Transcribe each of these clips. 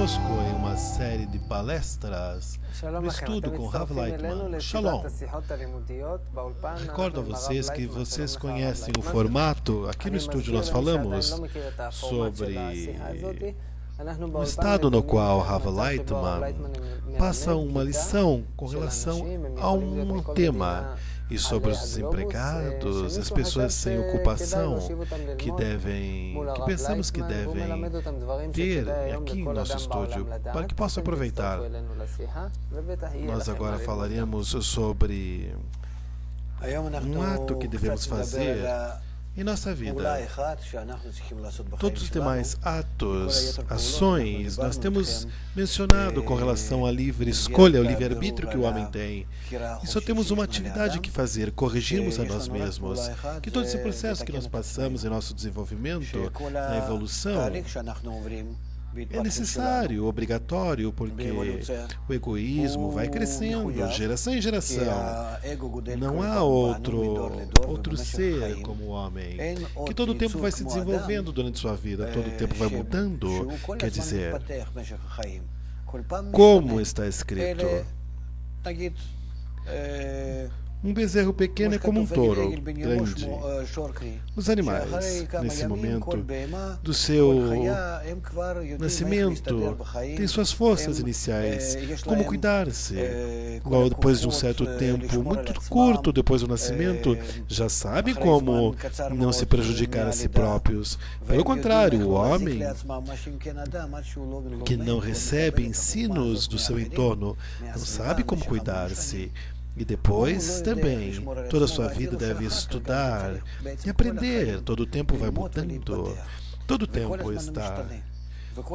conosco em uma série de palestras no estudo com Rav Lightman. Shalom! Recordo a vocês que vocês conhecem o formato. Aqui no estúdio nós falamos sobre o estado no qual Rav Lightman passa uma lição com relação a um tema, e sobre os desempregados, as pessoas sem ocupação que pensamos que devem ter aqui no nosso estúdio, para que possam aproveitar. Nós agora falaremos sobre um ato que devemos fazer em nossa vida. Todos os demais atos, ações, nós temos mencionado com relação à livre escolha, ao livre-arbítrio que o homem tem. E só temos uma atividade que fazer, corrigirmos a nós mesmos. Que todo esse processo que nós passamos em nosso desenvolvimento, na evolução, é necessário, obrigatório, porque o egoísmo vai crescendo, geração em geração. Não há outro ser como o homem, que todo o tempo vai se desenvolvendo durante sua vida, todo o tempo vai mudando. Quer dizer, como está escrito, um bezerro pequeno é como um touro grande. Os animais, nesse momento do seu nascimento, têm suas forças iniciais, como cuidar-se. Logo depois de um certo tempo, muito curto depois do nascimento, já sabem como não se prejudicar a si próprios. Pelo contrário, o homem que não recebe ensinos do seu entorno, não sabe como cuidar-se. E depois também, toda a sua vida deve estudar e aprender. Todo o tempo vai mudando. Todo o tempo está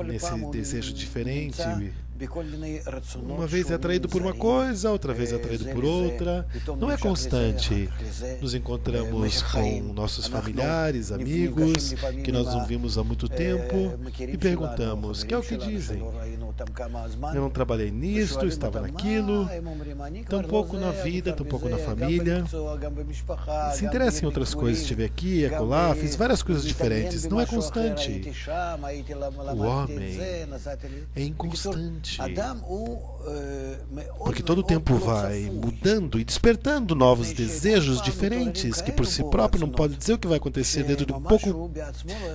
nesse desejo diferente. Uma vez é atraído por uma coisa, outra vez é atraído por outra. Não é constante. Nos encontramos com nossos familiares, amigos, que nós não vimos há muito tempo, e perguntamos: que é o que dizem? Eu não trabalhei nisto, estava naquilo, tampouco na vida, tampouco na família. Se interessa em outras coisas, estive aqui, e acolá, fiz várias coisas diferentes. Não é constante. O homem é inconstante. Porque todo o tempo vai mudando e despertando novos desejos diferentes, que por si próprio não pode dizer o que vai acontecer dentro de um pouco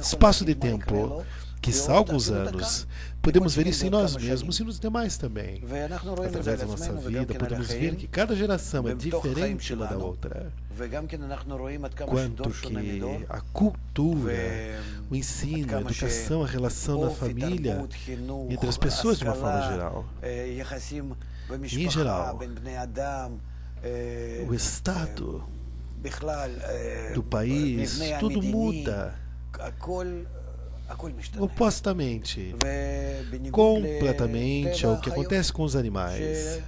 espaço de tempo. Quizá alguns anos. Podemos ver isso em nós mesmos e nos demais também. Através da nossa vida, podemos ver que cada geração é diferente uma da outra. Quanto que a cultura, o ensino, a educação, a relação na família, entre as pessoas de uma forma geral. Em geral, o estado do país, tudo muda. Opostamente, completamente ao que acontece com os animais,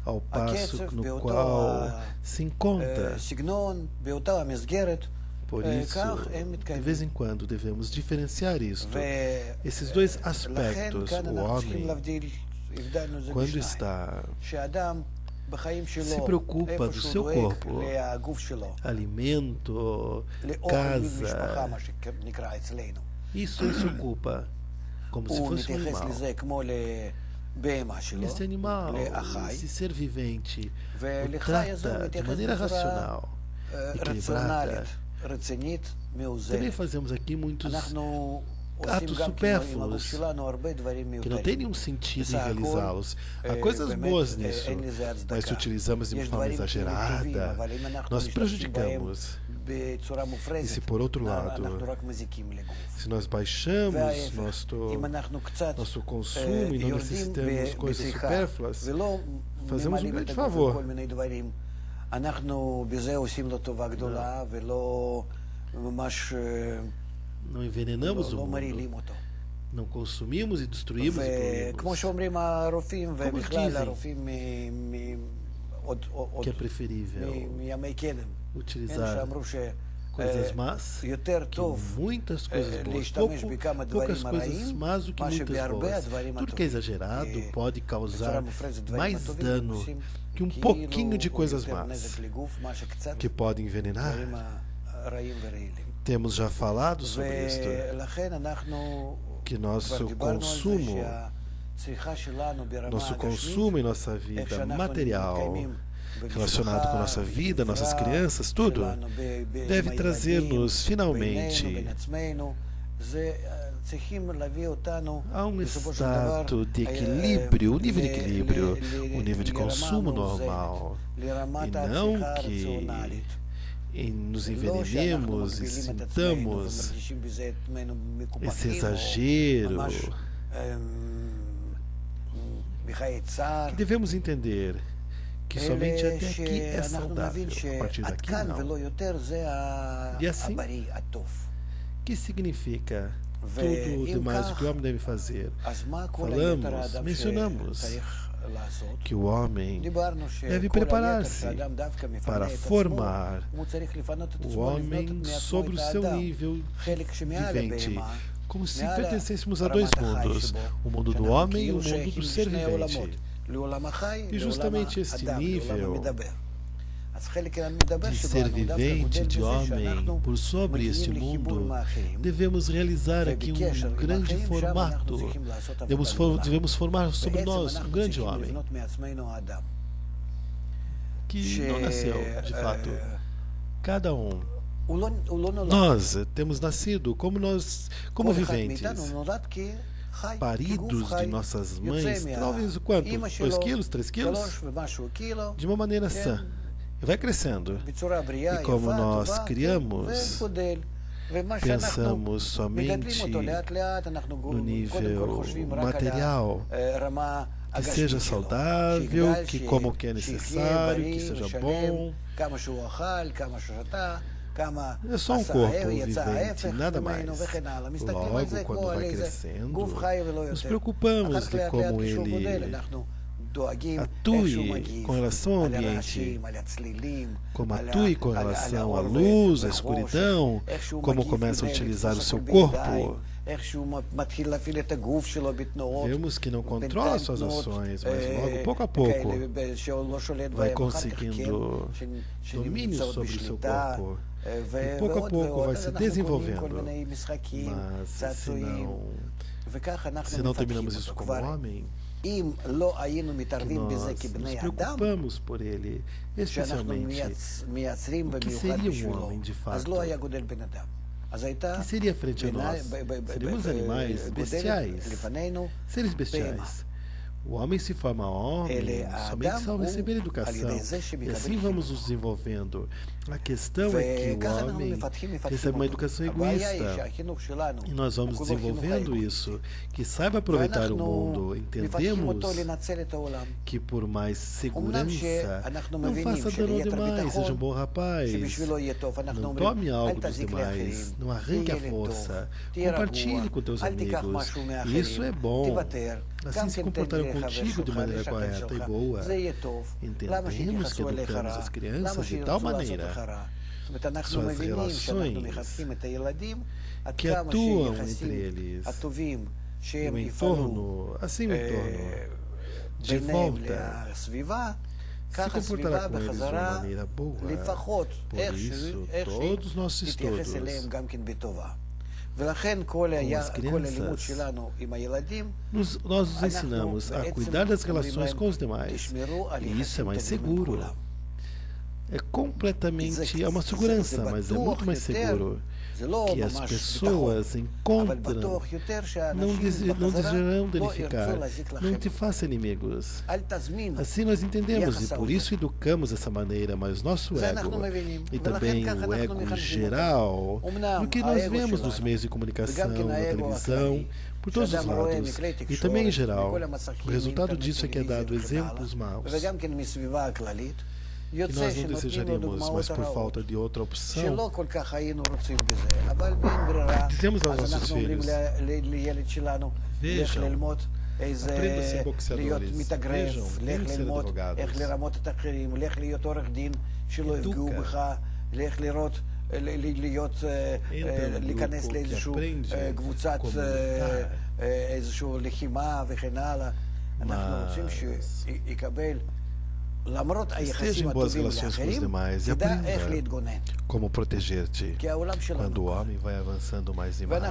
ao passo no qual se encontra. Por isso, de vez em quando, devemos diferenciar isto. Esses dois aspectos, o homem, quando está se preocupa do seu corpo, alimento, casa, isso ele se ocupa como se fosse um animal. Esse animal, esse ser vivente, o trata de maneira racional, equilibrada. Também fazemos aqui muitos atos supérfluos que não tem nenhum sentido em realizá-los. Há coisas boas nisso, mas se utilizamos de uma forma exagerada, nós prejudicamos. E se por outro lado, se nós baixamos nosso consumo e não necessitamos coisas supérfluas, fazemos um grande favor. Não envenenamos o mundo, não consumimos e destruímos e poluímos. Como dizem que é preferível utilizar coisas más que muitas coisas boas. Poucas coisas más do que muitas boas. Tudo que é exagerado pode causar mais dano que um pouquinho de coisas más, que podem envenenar. Temos já falado sobre isto. que nosso consumo e nossa vida material, relacionado com nossa vida, nossas crianças, tudo, deve trazer-nos finalmente a um estado de equilíbrio, o nível de equilíbrio, o nível de consumo normal, e não que nos envenenemos e sintamos esse exagero. Que devemos entender que somente até aqui é saudável, a partir daqui não. E assim, que significa tudo o demais o que o homem deve fazer? Mencionamos que o homem deve preparar-se para formar o homem sobre o seu nível vivente, como se pertencêssemos a dois mundos, o mundo do homem e o mundo do ser vivente. E justamente este nível de ser vivente, de homem, por sobre este mundo, devemos realizar aqui um grande formato. Devemos formar sobre nós um grande homem que não nasceu, de fato. Cada um. Nós temos nascido como viventes, paridos de nossas mães, talvez o quanto? 2 quilos, 3 quilos? De uma maneira sã. E vai crescendo. E como nós criamos, pensamos somente no nível material, que seja saudável, que como que é necessário, que seja bom. É só um corpo vivente, nada mais. Logo, quando vai crescendo, nos preocupamos de como ele atue com relação ao ambiente, como atue com relação à luz, à escuridão, como começa a utilizar o seu corpo. Vemos que não controla suas ações, mas logo, pouco a pouco, vai conseguindo domínio sobre o seu corpo. E pouco a pouco vai se desenvolvendo. Mas se não terminamos isso como homem, que nós nos preocupamos por ele, especialmente o que seria um homem de fato. O que seria frente a nós? Seríamos animais bestiais, seres bestiais. O homem se forma homem somente ao receber educação, e assim vamos nos desenvolvendo. A questão é que o homem recebe uma educação egoísta, e nós vamos desenvolvendo isso, que saiba aproveitar o mundo. Entendemos que por mais segurança, não faça dano ao demais, seja um bom rapaz, não tome algo dos demais, não arranque a força, compartilhe com teus amigos, isso é bom. Assim se comportarão contigo de maneira correta e boa. Entendemos que educamos as crianças de tal maneira, suas relações que atuam entre eles, o entorno, assim o entorno, de volta, se comportará com eles de uma maneira boa. Por isso, todos os nossos estudos com as crianças, nós os ensinamos a cuidar das relações com os demais, e isso é mais seguro. É completamente, é uma segurança, mas é muito mais seguro que as pessoas encontram, não desejarão danificar, não te faça inimigos. Assim nós entendemos e por isso educamos dessa maneira, mas nosso ego e também o ego geral, no que nós vemos nos meios de comunicação, na televisão, por todos os lados, e também em geral, o resultado disso é que é dado exemplos maus. Que nós não desejaríamos, mas por falta de outra opção, dizemos aos nossos filhos: vejam, aprendam a ser boxeadores, vejam, venham ser advogados, להיכנס לאיזשהו קבוצת איזשהו לחימה וכן הלאה. אנחנו רוצים שיקבל Esteja em boas relações com os demais e aprenda como proteger-te quando o homem vai avançando mais e mais.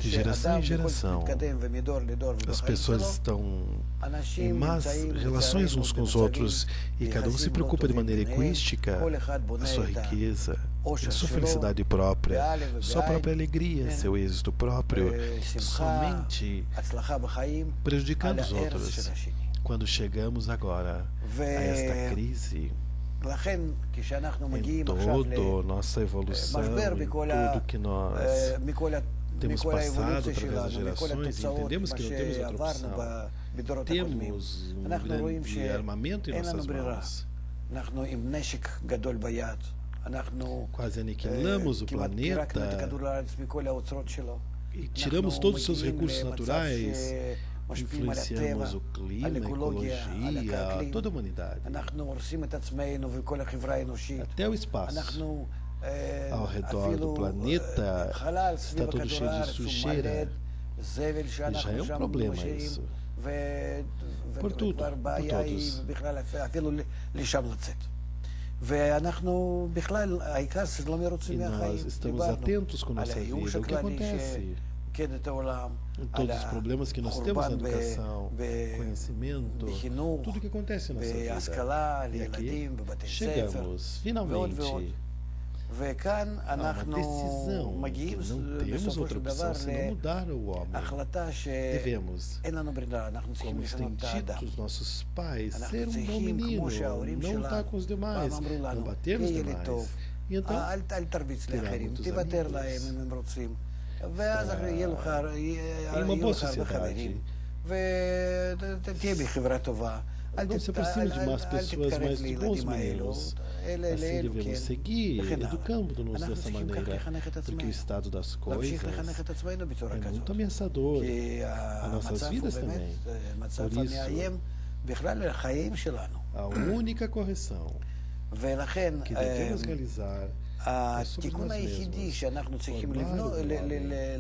De geração em geração, as pessoas estão em más relações uns com os outros e cada um se preocupa de maneira egoística a sua riqueza, a sua felicidade própria, sua própria alegria, seu êxito próprio, somente prejudicando os outros. Quando chegamos agora a esta crise, em toda nossa evolução, em tudo que nós temos passado através das gerações, entendemos que não temos outra opção. Temos um grande armamento em nossas mãos. Quase aniquilamos o planeta e tiramos todos os seus recursos naturais, influenciamos o clima, a ecologia, toda a humanidade, até o espaço ao redor do planeta está todo cheio de sujeira, e já é um problema isso, por tudo, por todos. E nós estamos atentos com nossa vida, o que acontece em todos os problemas que nós temos na educação, conhecimento, tudo o que acontece na nossa vida. E aqui chegamos, finalmente, a uma decisão que não temos outra opção senão mudar o homem. Devemos, como têm dito os nossos pais, ser um bom menino, não lutar com os demais, não bater nos demais. E então, terá muitos amigos. Em uma boa sociedade. Não se aproxime de mais pessoas, mas de bons meninos. Assim devemos seguir, educando-nos dessa maneira, porque o estado das coisas é muito ameaçador a nossas vidas também. Por isso, a única correção que devemos realizar התיקון היחידי שאנחנו צריכים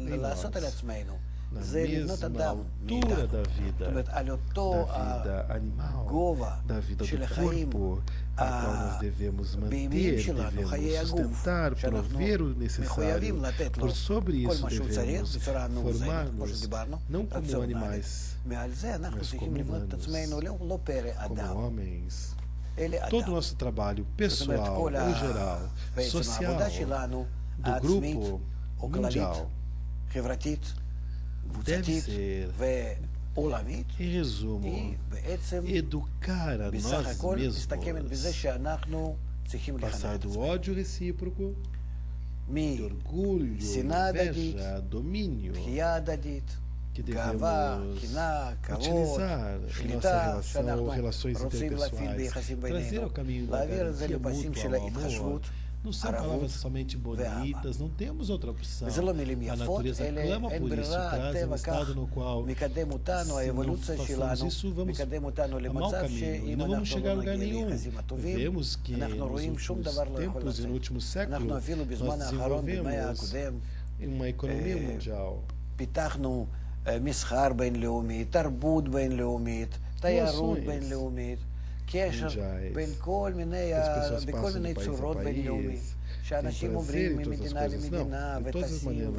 לעשות על עצמנו זה לבנות אדם מאיתנו. זאת אומרת, על אותו הגובה של החיים הבהמיים שלנו, חיי הגוף, שאנחנו מחויבים לתת לו כל מה שהוא צריך בצורה מאוזנת, כמו שדיברנו, רצון נעלה. מעל זה אנחנו צריכים לבנות את עצמנו לא פרא אדם. Todo o nosso trabalho pessoal, em geral, social, do grupo mundial, deve ser, em resumo, educar a nós mesmos, passar do ódio recíproco, do orgulho, inveja, domínio, que devemos utilizar em nossa relação, relações interpessoais, trazer ao caminho da garantia mútua, ao amor. Não são palavras somente bonitas, não temos outra opção. A natureza clama por isso, traz um estado no qual, se não façamos isso, vamos a mau caminho e não vamos chegar a lugar nenhum. Vemos que nos últimos tempos e no último século, nós desenvolvemos uma economia mundial. מסחר בינלאומי, תרבות בינלאומית, תיירות בינלאומית, קשר בין כל מיני צורות בינלאומית, שאנשים עוברים ממדינה למדינה וטסים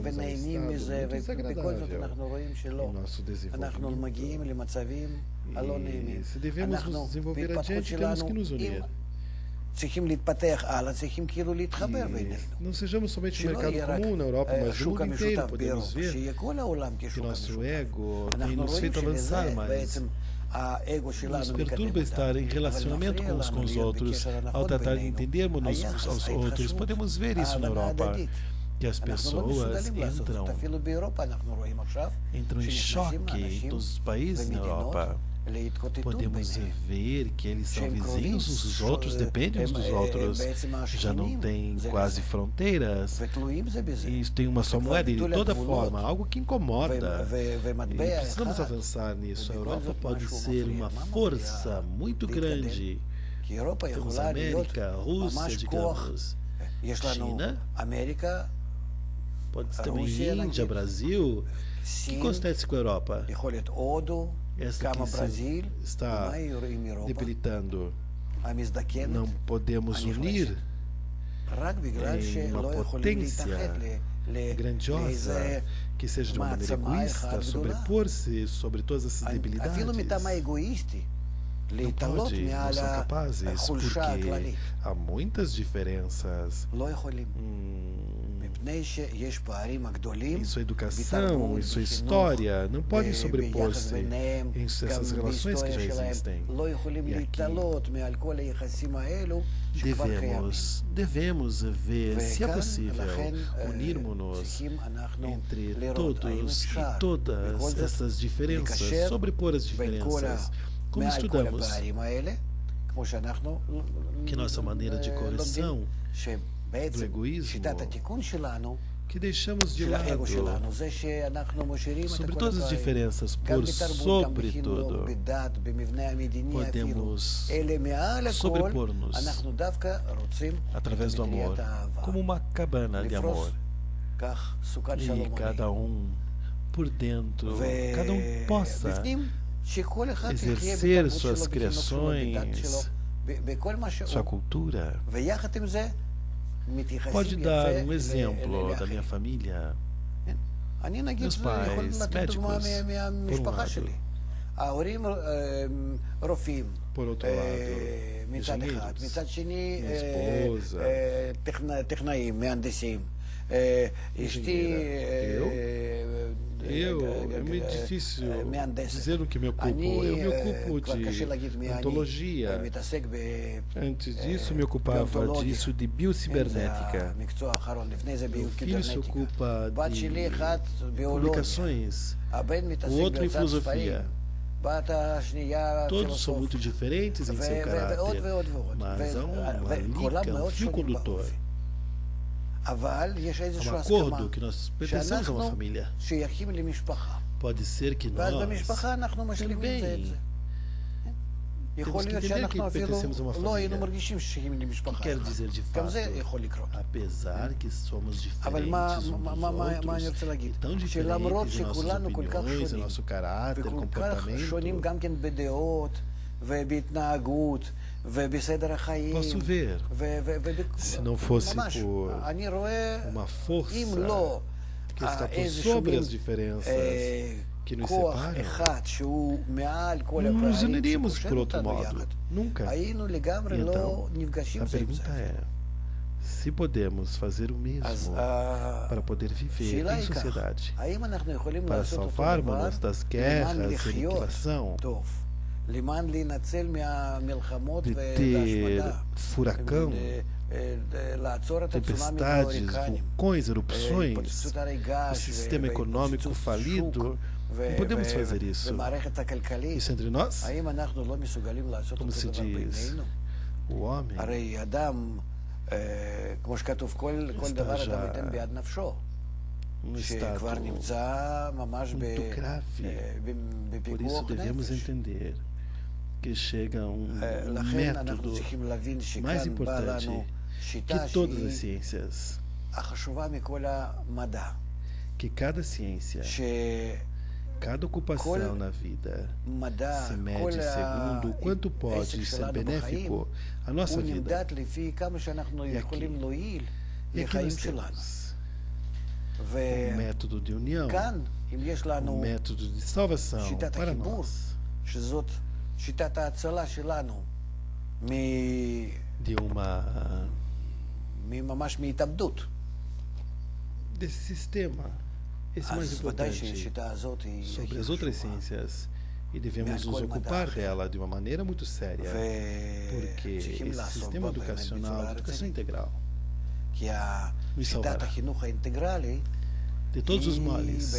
ונהנים מזה, ובכל זאת אנחנו רואים שלא. אנחנו מגיעים למצבים הלא נעימים. אנחנו בהתפתחות שלנו, צריכים להתפתח הלאה, צריכים כאילו להתחבר בינינו. Não sejamos somente um mercado comum na Europa, mas no mundo inteiro podemos ver que nosso ego tem nos feito avançar mais. Nos perturba estar em relacionamento uns com os outros, ao tratar de entendermos uns aos outros. Podemos ver isso na Europa, que as pessoas entram em choque dos países na Europa. Podemos ver que eles são vizinhos uns dos outros, dependem uns dos outros, já não tem quase fronteiras, e tem uma só moeda e de toda forma, algo que incomoda, e precisamos avançar nisso. A Europa pode ser uma força muito grande. Temos a América, a Rússia, digamos, China, pode ser também Índia, Brasil. O que acontece com a Europa? essa que está debilitando. Não podemos unir em uma potência grandiosa que seja de uma maneira egoísta, sobrepor-se sobre todas essas debilidades. Não pode, não são capazes, porque há muitas diferenças em sua educação, em sua história, não podem sobrepor-se em essas relações que já existem. E aqui devemos ver se é possível unirmos-nos entre todos e todas essas diferenças, sobrepor as diferenças. Como estudamos que nossa maneira de correção do egoísmo, que deixamos de lado sobre todas as diferenças, por sobretudo, podemos sobrepor-nos através do amor, como uma cabana de amor. E cada um por dentro, cada um possa exercer suas criações, sua cultura. Pode dar um exemplo da minha família. Meus pais, médicos, por outro lado, engenheiros, minha esposa, é meio difícil dizer o que me ocupo. Eu me ocupo de ontologia. Antes disso, me ocupava disso de biocibernética. Meu filho se ocupa de comunicações, o outro em filosofia. Todos são muito diferentes em seu caráter, mas há uma liga, um fio condutor. Há um acordo que nós pertencemos a uma família. Pode ser que nós também temos que entender que pertencemos a uma família. O que quer dizer de fato? Apesar que somos diferentes uns dos outros, e tão diferentes em nossas opiniões, em nosso caráter, comportamento, posso ver, se não fosse por uma força que está por sobre as diferenças que nos separam, nos uniríamos por outro modo. Nunca. Então, a pergunta é, se podemos fazer o mesmo para poder viver em sociedade, para salvarmos-nos das guerras e aniquilação, de ter furacão, tempestades, vulcões, erupções, o sistema econômico falido, não podemos fazer isso. Isso entre nós? Como se diz, o homem está já num estado muito grave. Por isso devemos entender que chega um método mais importante que todas as ciências, que cada ciência, cada ocupação na vida se mede segundo o quanto pode ser benéfico à nossa vida. E aqui nós temos um método de união, um método de salvação para nós, de desse sistema, esse mais importante, sobre as outras ciências, e devemos nos ocupar dela de uma maneira muito séria, porque esse sistema educacional, de educação integral, nos salvará de todos os males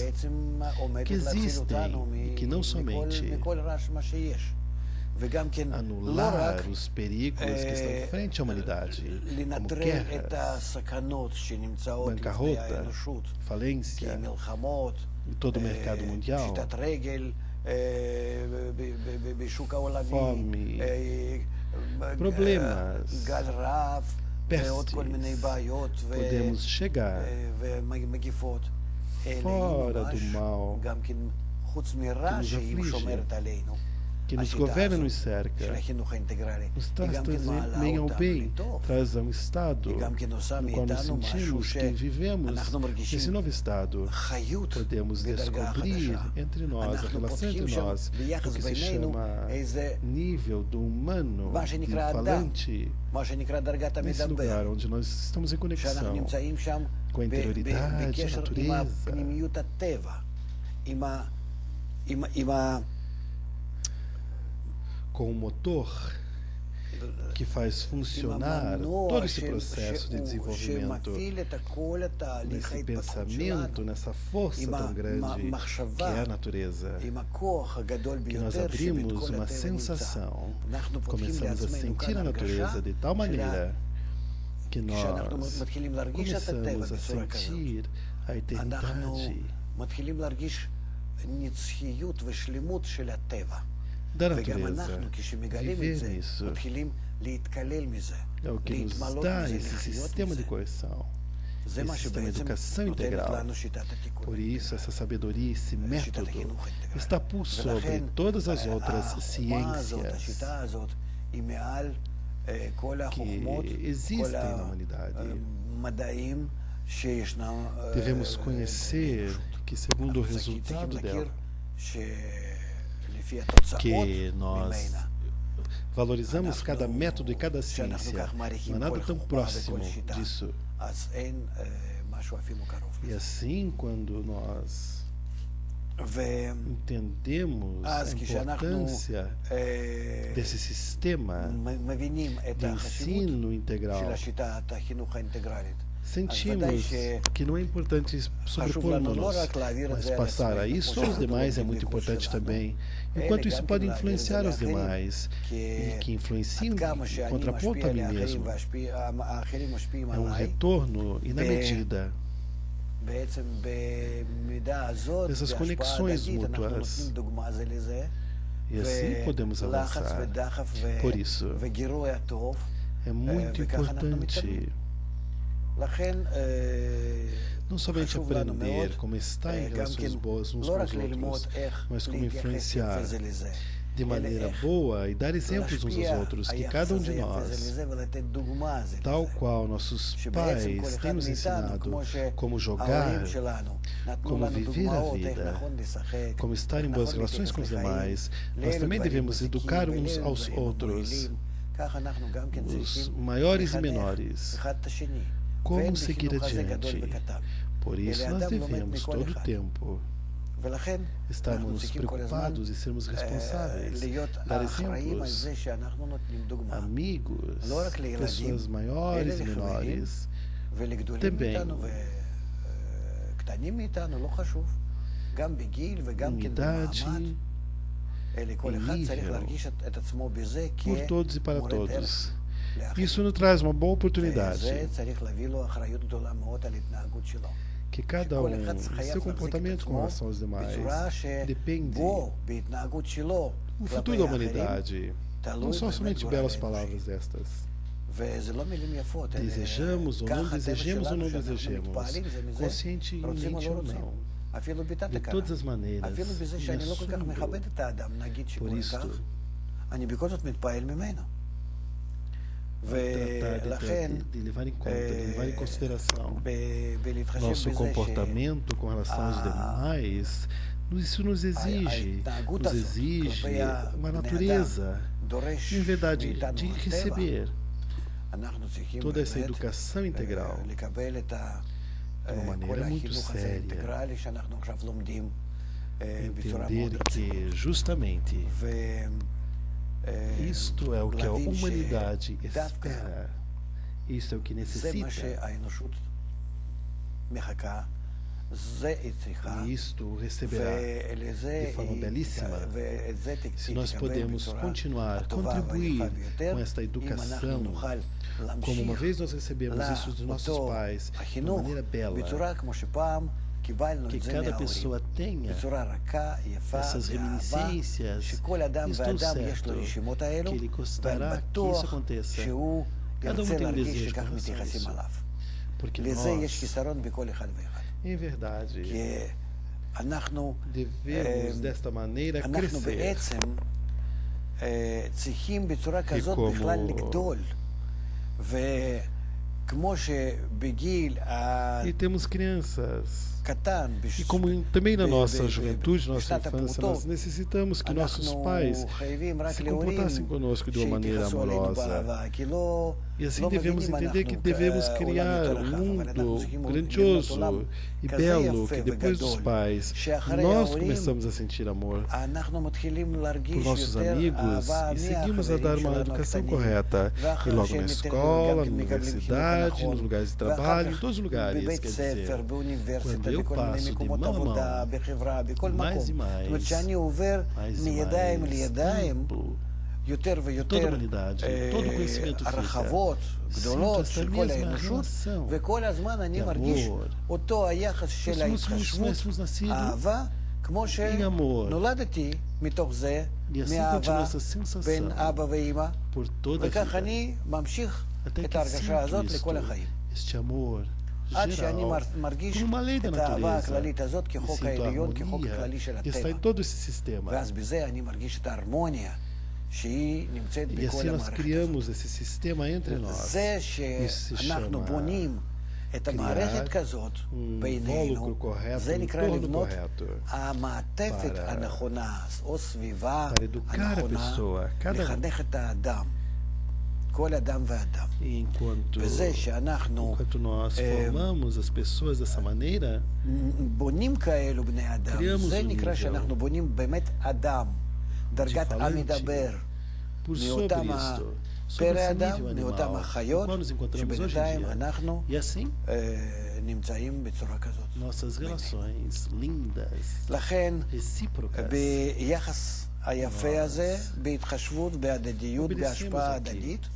que existem e que não somente anular os perigos que estão frente à humanidade, como guerras, bancarrota, falência em todo o mercado mundial, fome, problemas, pestes. Podemos chegar fora do mal nos aflige, que nos governa e nos cerca, nos traz também ao bem, traz a um estado no qual nos sentimos que vivemos nesse novo estado. Podemos descobrir entre nós, a relação entre nós, o que se chama nível do humano, do falante, nesse lugar onde nós estamos em conexão com a interioridade, a natureza, com o motor que faz funcionar todo esse processo de desenvolvimento, nesse pensamento, nessa força tão grande que é a natureza, que nós abrimos uma sensação, começamos a sentir a natureza de tal maneira que nós começamos a sentir a eternidade da natureza. Viver nisso é o que nos dá esse sistema de correção, esse sistema de educação integral. Por isso, essa sabedoria, esse método, está por sobre todas as outras ciências que existem na humanidade. Devemos conhecer que, segundo o resultado dela, que nós valorizamos cada método e cada ciência, não há nada tão próximo disso. E assim, quando nós entendemos a importância desse sistema de ensino integral, sentimos que não é importante sobrepor-nos, mas passar a isso aos demais é muito importante também. Enquanto isso pode influenciar os demais e que influenciam em contraponto a mim mesmo, é um retorno e na medida dessas conexões mútuas. E assim podemos avançar. Por isso, é muito importante não somente aprender como estar em relações boas uns com os outros, mas como influenciar de maneira boa e dar exemplos uns aos outros, que cada um de nós, tal qual nossos pais têm nos ensinado como jogar, como viver a vida, como estar em boas relações com os demais, nós também devemos educar uns aos outros, os maiores e menores, como seguir adiante. Por isso nós devemos todo o tempo estarmos preocupados e sermos responsáveis, dar exemplos, amigos, pessoas maiores e menores, também em idade e nível, por todos e para todos. Isso nos traz uma boa oportunidade que cada um, em seu comportamento com relação aos demais, depende do futuro da humanidade. Não são somente belas palavras estas. Desejamos ou não desejemos ou não desejemos, conscientemente ou não, de todas as maneiras, por isso, tratar de levar em conta, de levar em consideração nosso comportamento com relação aos demais. Isso nos exige uma natureza, em verdade, de receber toda essa educação integral de uma maneira muito séria. Entender que, justamente, isto é o que a humanidade espera. Isto é o que necessita. E isto receberá de forma belíssima se nós podemos continuar a contribuir com esta educação, como uma vez nós recebemos isso dos nossos pais, de uma maneira bela, que cada pessoa tenha essas reminiscências, e estou certo que ele gostará que isso aconteça. Cada um tem um desejo com relação a isso, porque nós, em verdade, devemos, desta maneira, אנחנו crescer. בעצם צריכים בצורה כזאת כמו- בכלל לגדול. וכמו שבגיל E temos crianças. הקטן, E como também na nossa ב- juventude, nossa בשנת infância, הפעוטות, nós necessitamos que nossos אנחנו pais חייבים רק se להורים comportassem conosco de uma maneira שיתייחסו אלינו amorosa. באהבה, כי לא E assim לא devemos מבינים entender que אנחנו devemos כעולם criar יותר um רחב, אבל אנחנו mundo צריכים לבנות grandioso עולם e כזה belo יפה que depois dos וגדול, pais שאחרי nós ההורים começamos a sentir amor אנחנו מתחילים por להרגיש nossos יותר amigos אהבה e seguimos a dar מהחברים uma שלנו educação הקטנים. correta. E ואחרי logo שהם na יותר escola, גם na כן מקבלים חינוך universidade, נכון, nos lugares de ואחר trabalho, em כך todos os lugares. בבית Quer ספר, dizer, באוניברסיטה, quando eu בכל מיני passo de מקומות mão a עבודה, mão, בחברה, בכל mais מקום. e זאת אומרת mais, שאני עובר mais e מידיים mais לידיים, tempo, יותר toda a ויותר humanidade, todo o conhecimento fica הרחבות גדולות sempre של esta כל mesma האנושות, relação וכל הזמן אני de מרגיש amor. אותו היחס של Nós ההתחשבות, fomos nascidos אהבה, כמו em amor. שנולדתי מתוך זה, E assim continua מאהבה essa בין sensação אבא ואמא, por toda a וכך vida. אני ממשיך Até את que ההרגשה הזאת sinto לכל isto, החיים. este amor עד שאני geral, מרגיש como uma lei da את האהבה natureza, הכללית הזאת e כחוק sinto a העליון, כחוק harmonia הכללי של que está הטבע. em todo esse sistema. ואז בזה אני מרגיש את ההרמוניה שהיא נמצאת E בכל assim nós המערכת הזאת. criamos esse sistema entre nós. זה Isso se שאנחנו chama בונים את המערכת כזאת בינינו, invólucro correto, זה um נקרא torno לבנות correto, המעטפת para- הנכונה, או סביבה para educar a הנכונה, pessoa, cada um. לחנך את האדם, כל אדם ואדם. E וזה שאנחנו enquanto nós formamos as pessoas dessa maneira, בונים כאלו בני אדם, Criamos זה um נקרא nível שאנחנו בונים באמת אדם, דרגת falante המדבר, por sobre מאותם isto, sobre פרא esse אדם, nível מאותם animal, החיות, no qual nos encontramos hoje em שבינתיים dia. אנחנו E assim, נמצאים בצורה כזאת. nossas relações lindas, לכן, recíprocas, ביחס היפה הזה, בהתחשבות, בהדדיות, Obedecemos בהשפעה aqui. הדדית,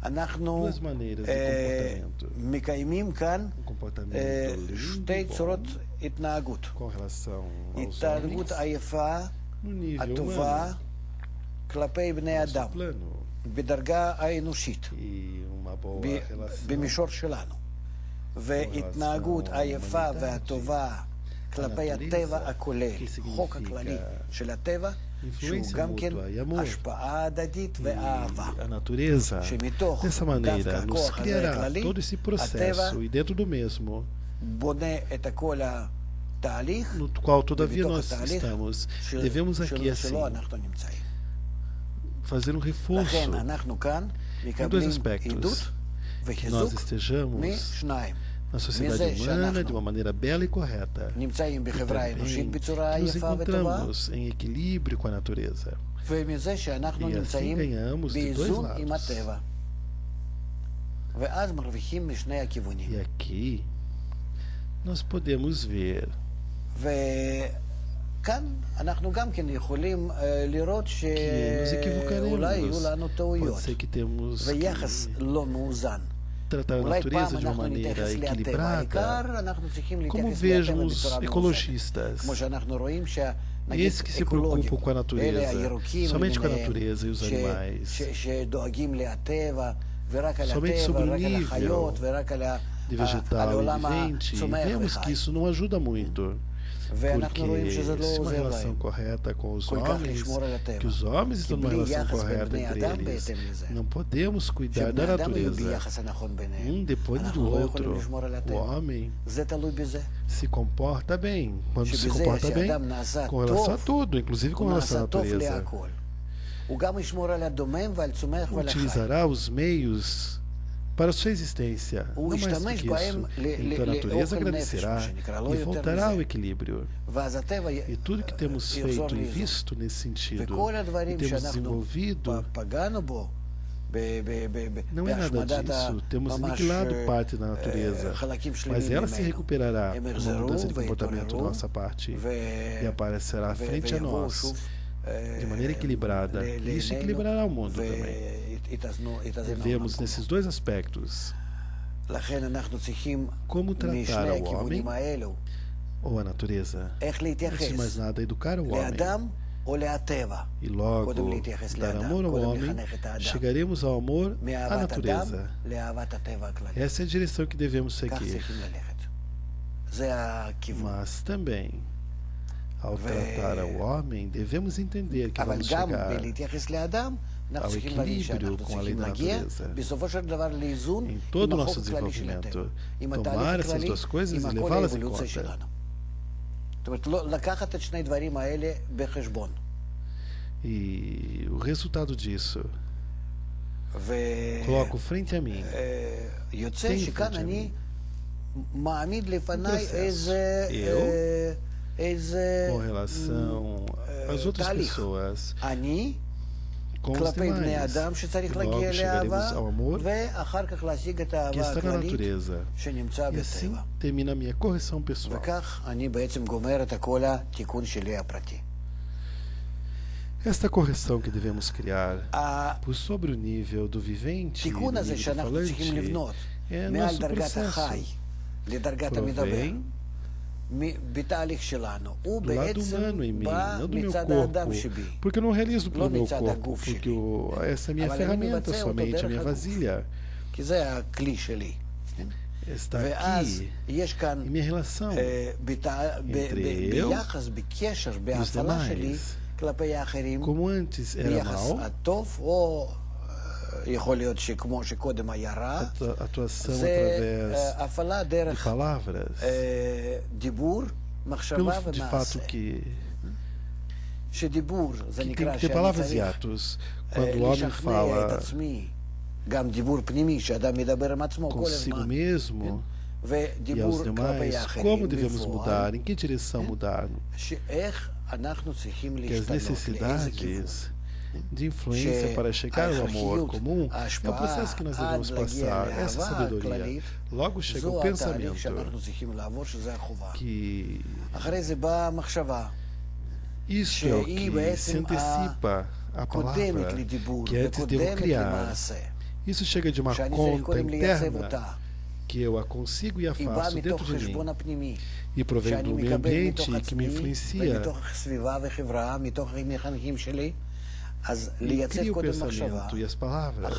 אנחנו duas maneiras de comportamento. מקיימים כאן Um comportamento lindo, שתי bom, צורות התנהגות. com relação aos התנהגות homens, היפה, no nível הטובה, humano, כלפי בני nosso אדם, plano, בדרגה האנושית, e uma boa relação במישור שלנו. והתנהגות היפה והטובה כלפי הטבע הכולל, חוק הכללי של הטבע, שהוא influência גם כן mútua e amor. השפעה הדדית ואהבה. E a natureza, שמתוך dessa דווקא maneira, nos הכוח הזה criará הכללי, todo esse processo, e dentro do mesmo, בונה את כל התהליך, no qual todavia ובתוך nós התהליך estamos, devemos aqui assim שלו אנחנו נמצאים. fazer um reforço לכן אנחנו כאן מקבלים aspectos. עדות que nós וחיזוק estejamos משניים. na sociedade humana de uma maneira bela e correta. נמצאים E בחברה אנושית também בצורה que nos יפה וטובה, encontramos em equilíbrio com a natureza. ומזה שאנחנו E assim נמצאים ganhamos de dois באיזון lados. עם הטבע. ואז מרוויחים משני הכיוונים. E aqui nós podemos ver וכאן אנחנו גם כן יכולים לראות que nos שאולי יהיו equivocaremos. לנו Pode טעויות ser que temos ויחס que לא מאוזן. tratar a אולי פעם natureza de uma אנחנו maneira נתייחס לטבע, equilibrada, העיקר אנחנו צריכים como להתייחס לטבע vejam os בצורה מאוזנת. ecologistas, כמו שאנחנו רואים שנגיד esses que se אקולוגים, preocupam com a אלה natureza, הירוקים somente com a למיניהם, natureza e os animais, שדואגים לטבע, ורק על somente הטבע, sobre o ורק על nível החיות, ורק על de vegetal העולם e vivente, e הצומח vemos que וחי. isso não ajuda muito, ואנחנו רואים porque שזה לא se uma עוזר relação להם. correta com os כל כך homens, לשמור על הטבע. que os homens כי estão numa בלי relação יחס בין correta בני entre אדם eles, בהתאם לזה. não podemos cuidar da שבני אדם יהיו natureza, ביחס הנכון ביניהם. depois do אנחנו לא outro. יכולים לשמור על O הטבע. homem זה תלוי בזה. se comporta bem, quando se שבזה comporta bem, שאדם נעשה com relação a טוב, tudo, inclusive com הוא relação à נעשה טוב natureza. להכל. הוא גם ישמור על הדומם ועל צומח ועל החי. Utilizará os meios para sua existência, הוא não mais do ישתמש que בהם isso. Então a natureza לאוכל נפש, agradecerá מה שנקרא, לא e יותר voltará ao מזה. equilíbrio. ואז הטבע E tudo que temos יחזור feito e לאיזון. visto nesse sentido, וכל e הדברים temos שאנחנו desenvolvido, פגענו בו não é nada בהשמדת disso. Temos ממש aniquilado parte da natureza, חלקים mas שלמים ela se ממנו. recuperará הם numa יחזרו mudança de comportamento da ויתעוררו nossa parte ו- e aparecerá frente a ויבואו nós שוב de maneira equilibrada. E isso equilibrará o mundo também. ויתאזנו Devemos המקום. nesses dois aspectos, לכן אנחנו צריכים como tratar משני ao homem הכיוונים האלו, ou a natureza. איך Antes de להתייחס mais nada, educar o homem. לאדם או להטבע. E logo קודם להתייחס dar לאדם, amor ao קודם homem, לחנך את האדם. chegaremos ao amor à מאהבת אדם natureza. לאהבת הטבע הכללי. Essa é a direção que devemos כך seguir. צריכים ללכת. זה הכיוון. Mas também Ao tratar ao homem, devemos entender que vamos chegar ao equilíbrio com a lei da natureza. Em todo o nosso desenvolvimento, tomar essas duas coisas e levá-las em conta. E o resultado disso, coloco frente a mim, tenho frente a mim, com relação às outras pessoas, com os demais, logo chegaremos ao amor que está na natureza, e assim termina a minha correção pessoal. Esta correção que devemos criar por sobre o nível do vivente e do nível do falante é nosso processo. Provém do lado humano em mim, não do meu corpo, porque eu não realizo pelo meu corpo, porque essa é a minha ferramenta somente, a minha vasilha está aqui, e minha relação entre eu e os demais, como antes era mal, atuação através de palavras, pelo de fato que tem que ter palavras e atos. Quando o homem fala consigo mesmo e aos demais, como devemos mudar, em que direção mudar, que as necessidades de influência para chegar ao amor comum é o processo que nós devemos passar, essa sabedoria. Logo chega o pensamento, que isso é o que se antecipa a palavra que antes devo criar. Isso chega de uma conta interna que eu a consigo e a faço dentro de mim, e provém do meio ambiente que me influencia, e cria o pensamento e as palavras.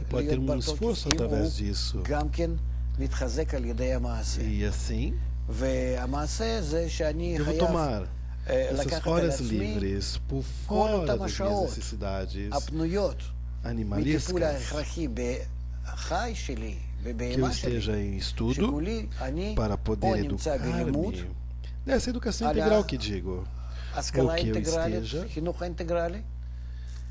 Pode ter um esforço através disso, e assim devo tomar essas horas livres por fora das minhas necessidades animalescas, que eu esteja em estudo para poder educar-me nessa educação integral que digo, ou que eu esteja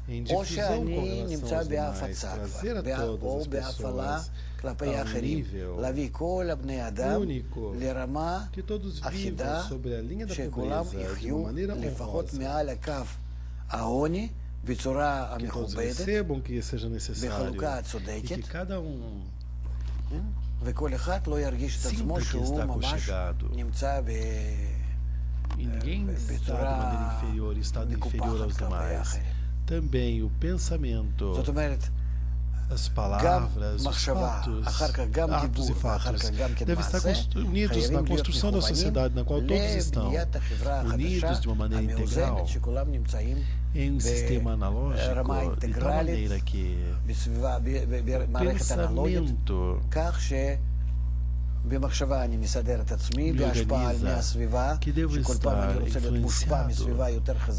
em difusão com relação aos demais, trazer a todas as pessoas ao nível único, que todos vivam sobre a linha da pobreza de uma maneira honrosa, que todos recebam que seja necessário e que cada um sinta que está aconchegado e ninguém está de maneira inferior, estado inferior aos demais. Também o pensamento, as palavras, os fatos, atos e fatos devem estar unidos na construção da sociedade na qual todos estão unidos de uma maneira integral, em um sistema analógico, de tal maneira que pensamento me organiza, que devo estar influenciado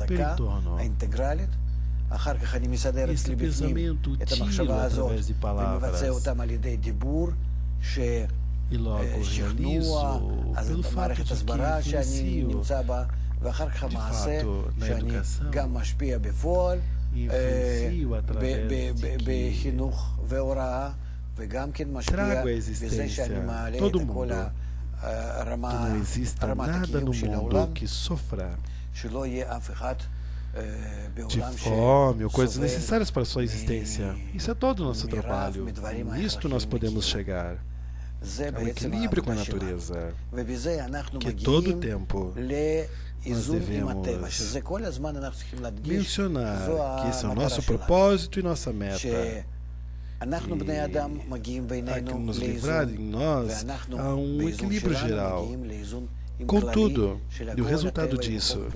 pelo entorno. Esse pensamento tira através de palavras e logo realizo pelo fato de que influencio de fato na educação, influencio através de que trago à existência todo mundo, que não exista nada no mundo que sofra de fome ou coisas necessárias para a sua existência. Isso é todo o nosso trabalho. Nisto nós podemos chegar ao equilíbrio com a natureza, que todo o tempo nós devemos mencionar que esse é o nosso propósito e nossa meta. E há que nos livrar em nós a um equilíbrio geral. Contudo, e o resultado disso,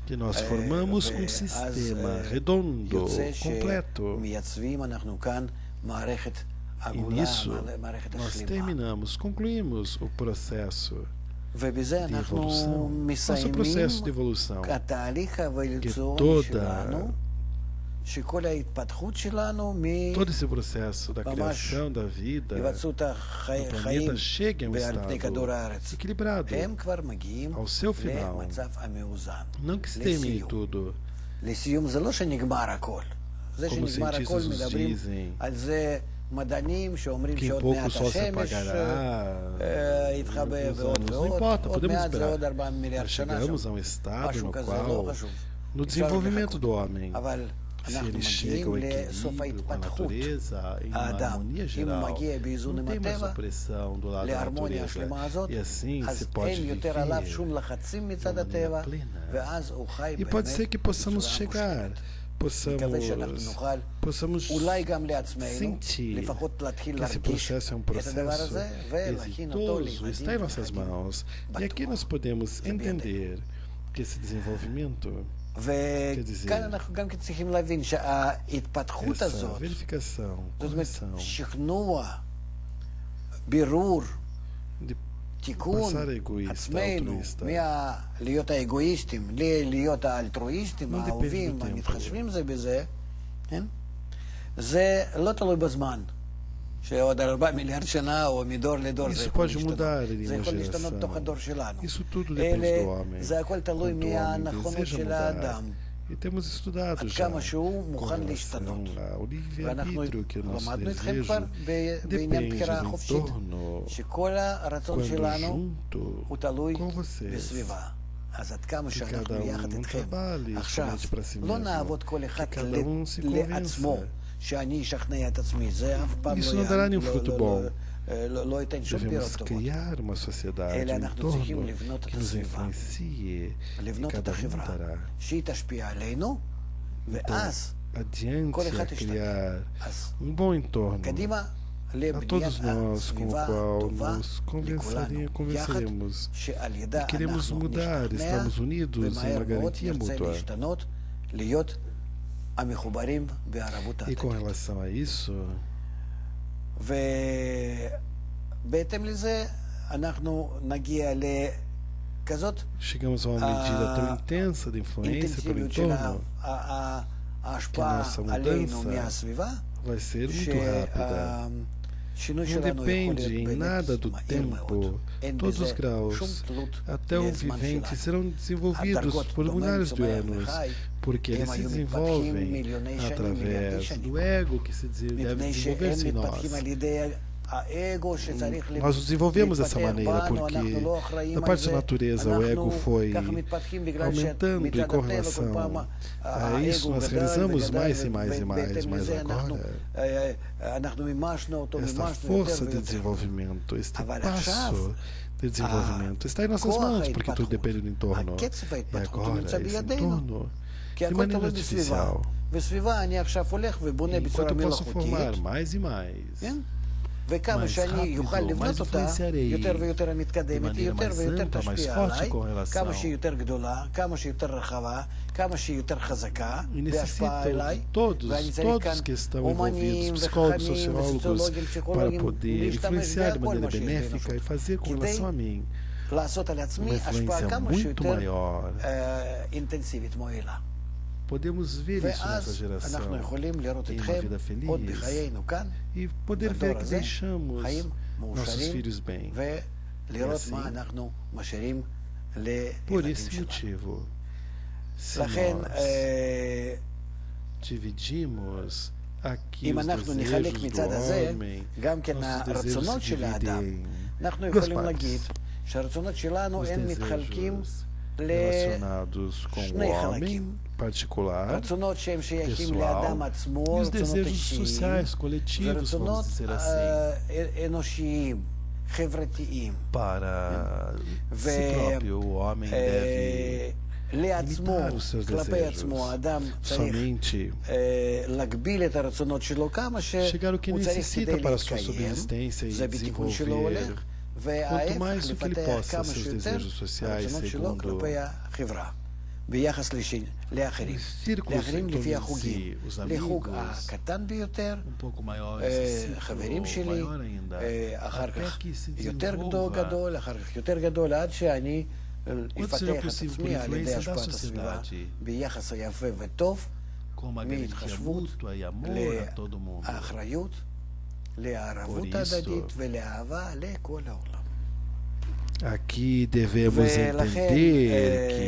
que nós formamos um sistema redondo, completo, E nisso, nós concluímos o processo de evolução. Nosso processo de evolução, que todo esse processo da criação da vida no planeta chega a um estado equilibrado ao seu final. Não que se termine tudo. Como os cientistas nos dizem, que em pouco o sol se apagará, não importa, podemos esperar. Nós chegamos a um estado no qual, no desenvolvimento do homem, se ele chega ao equilíbrio com a natureza, em uma harmonia geral, não tem mais opressão do lado da natureza, e assim se pode viver uma harmonia plena. E pode ser que possamos chegar, possamos sentir que esse processo é um processo exitoso, está em nossas mãos. E aqui nós podemos entender que esse desenvolvimento, quer dizer, essa verificação, correção, de passar egoísta, altruísta, não depende do tempo. Isso pode mudar em uma geração. Isso tudo depende do homem. Quando o homem deseja mudar, e temos estudado já com relação ao livre-arbítrio, que o nosso desejo depende do entorno, quando junto com vocês, que cada um não trabalhe somente para si mesmo, que cada um se convença. Isso não dará nenhum fruto bom. Devemos criar uma sociedade, um entorno que nos influencie, e cada um dará. Então, adiante a criar um bom entorno a todos nós, com o qual nos convenceremos e queremos mudar, estamos unidos em uma garantia mútua. E com relação a isso, chegamos a uma medida tão intensa de influência pelo entorno que a nossa mudança vai ser muito rápida. Não depende em nada do tempo. Todos os graus, até o vivente, serão desenvolvidos por milhares de anos, porque eles se desenvolvem através do ego que deve desenvolver-se em nós. Nós nos desenvolvemos dessa maneira porque, na parte da natureza, o ego foi aumentando e com relação a isso nós realizamos mais e mais e mais, mas agora esta força de desenvolvimento, este passo de desenvolvimento está em nossas mãos, porque tudo depende do entorno. E agora, esse entorno, de maneira artificial, enquanto eu posso formar mais e mais rápido, mais influenciarei de maneira mais ampla, mais forte com relação. E necessito todos que estão envolvidos, psicólogos, sociólogos, para poder influenciar de maneira benéfica e fazer com relação a mim uma influência muito maior. Podemos ver isso nessa geração, em uma vida feliz, e poder ver que deixamos nossos filhos bem. E assim, por esse motivo, se nós dividimos aqui os desejos do homem, nossos desejos se dividem em duas partes. Os desejos relacionados com o homem particular, pessoal, e os desejos sociais, coletivos, vamos dizer assim. Para si próprio, o homem deve limitar os seus desejos, somente chegar ao que necessita para a sua subsistência e desenvolver quanto mais do que ele possa seus desejos sociais segundo ביחס לאחרים. לפי החוגים. לחוג amigos, הקטן ביותר, חברים שלי, אחר כך יותר גדול, אחר כך יותר גדול, עד שאני אפתח את עצמי על ידי השפעת הסביבה ביחס היפה וטוב, מהתחשבות לאחריות, לערבות הדדית ולאהבה לכל העולם. Aqui devemos entender que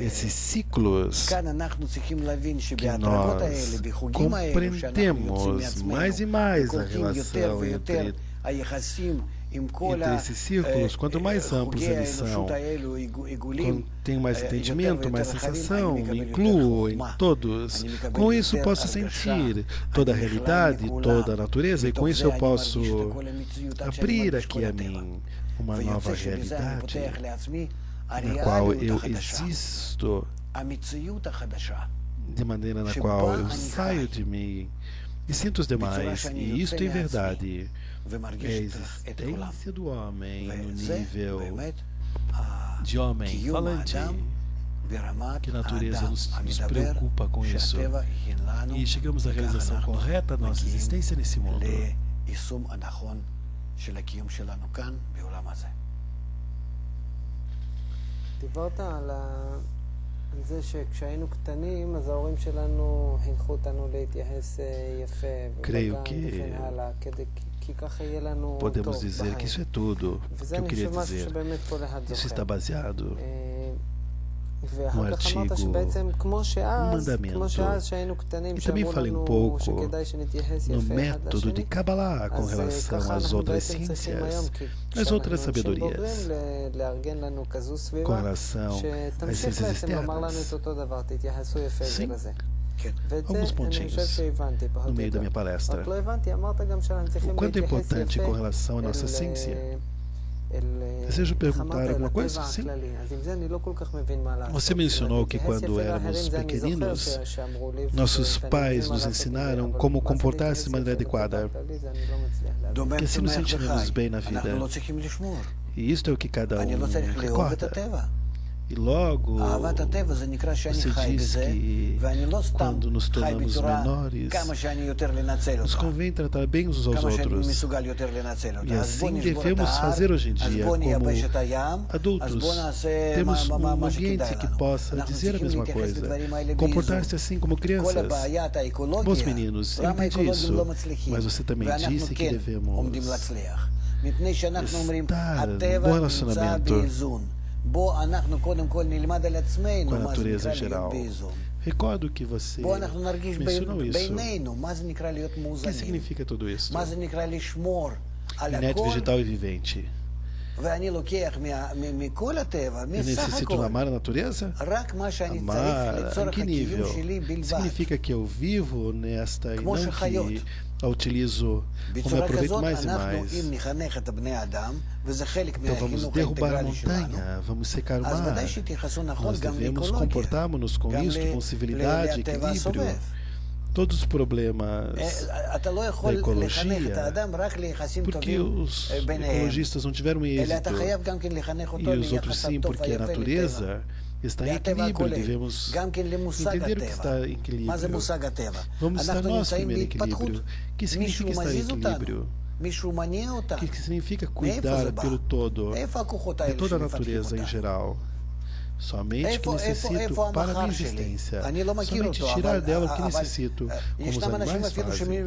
esses ciclos que nós compreendemos mais e mais a relação entre esses círculos, quanto mais amplos eles são, tenho mais entendimento, mais sensação, me incluo em todos. Com isso posso sentir toda a realidade, toda a natureza, e com isso eu posso abrir aqui a mim uma nova realidade na qual eu existo, de maneira na qual eu saio de mim e sinto os demais, e isto é verdade. É a existência do homem no nível de homem falante, que a natureza nos preocupa com isso, e chegamos à realização correta da nossa existência nesse mundo. דיברת על זה שכשהיינו קטנים אז ההורים שלנו חינכו אותנו להתייחס יפה Creio ובגן que וכן הלאה, כי ככה יהיה לנו טוב podemos dizer que isso é tudo que eu queria dizer. שבאמת כל אחד Isso está זוכר. baseado ואחר כך אמרת שבעצם כמו שאז שהיינו קטנים שאמרו לנו שכדאי שנתייחס no יפה אחד método de לשני, Kabbalah com אז relação ככה às אנחנו outras בעצם צריכים היום, ciências, כי as outras כשאנחנו אנשים sabedorias, בוגרים לארגן לנו כזו com סביבה relação às שתמשיך ciências בעצם לומר לנו externas. את אותו דבר, תתייחסו יפה זה Sim. לזה. ואת זה Alguns אני חושב pontinhos שהבנתי פחות no או meio da יותר. minha palestra. רק לא הבנתי, אמרת גם שאנחנו צריכים O quanto é להתייחס importante יפה com relação à nossa ciência. Desejo perguntar alguma coisa? Sim. Você mencionou que quando éramos pequeninos, nossos pais nos ensinaram como comportar-se de maneira adequada, que assim nos sentiremos bem na vida. E isto é o que cada um recorda. E logo, você diz que quando nos tornamos menores, nos convém tratar bem uns aos outros. E assim devemos fazer hoje em dia, como adultos. Temos um ambiente que possa dizer a mesma coisa, comportar-se assim como crianças. Bons meninos, eu entendi isso, mas você também disse que devemos estar num bom relacionamento com a natureza em geral. Recordo que você mencionou isso. O que significa tudo isso? Inerte, vegetal e vivente. Eu necessito amar a natureza? Amar, em que nível? Significa que eu vivo nesta e não que a utilizo como eu aproveito mais e mais. Então vamos derrubar a montanha, vamos secar o mar. Nós devemos comportarmos-nos com isto, com civilidade, equilíbrio. Todos os problemas da ecologia, porque os ecologistas não tiveram êxito, e os outros sim, porque a natureza está em equilíbrio, devemos entender o que está em equilíbrio. Vamos estar nós primeiro em equilíbrio. O que significa estar em equilíbrio? O que significa cuidar pelo todo, de toda a natureza em geral? Somente o que necessito para a minha existência. Somente tirar dela o que necessito, como os animais fazem.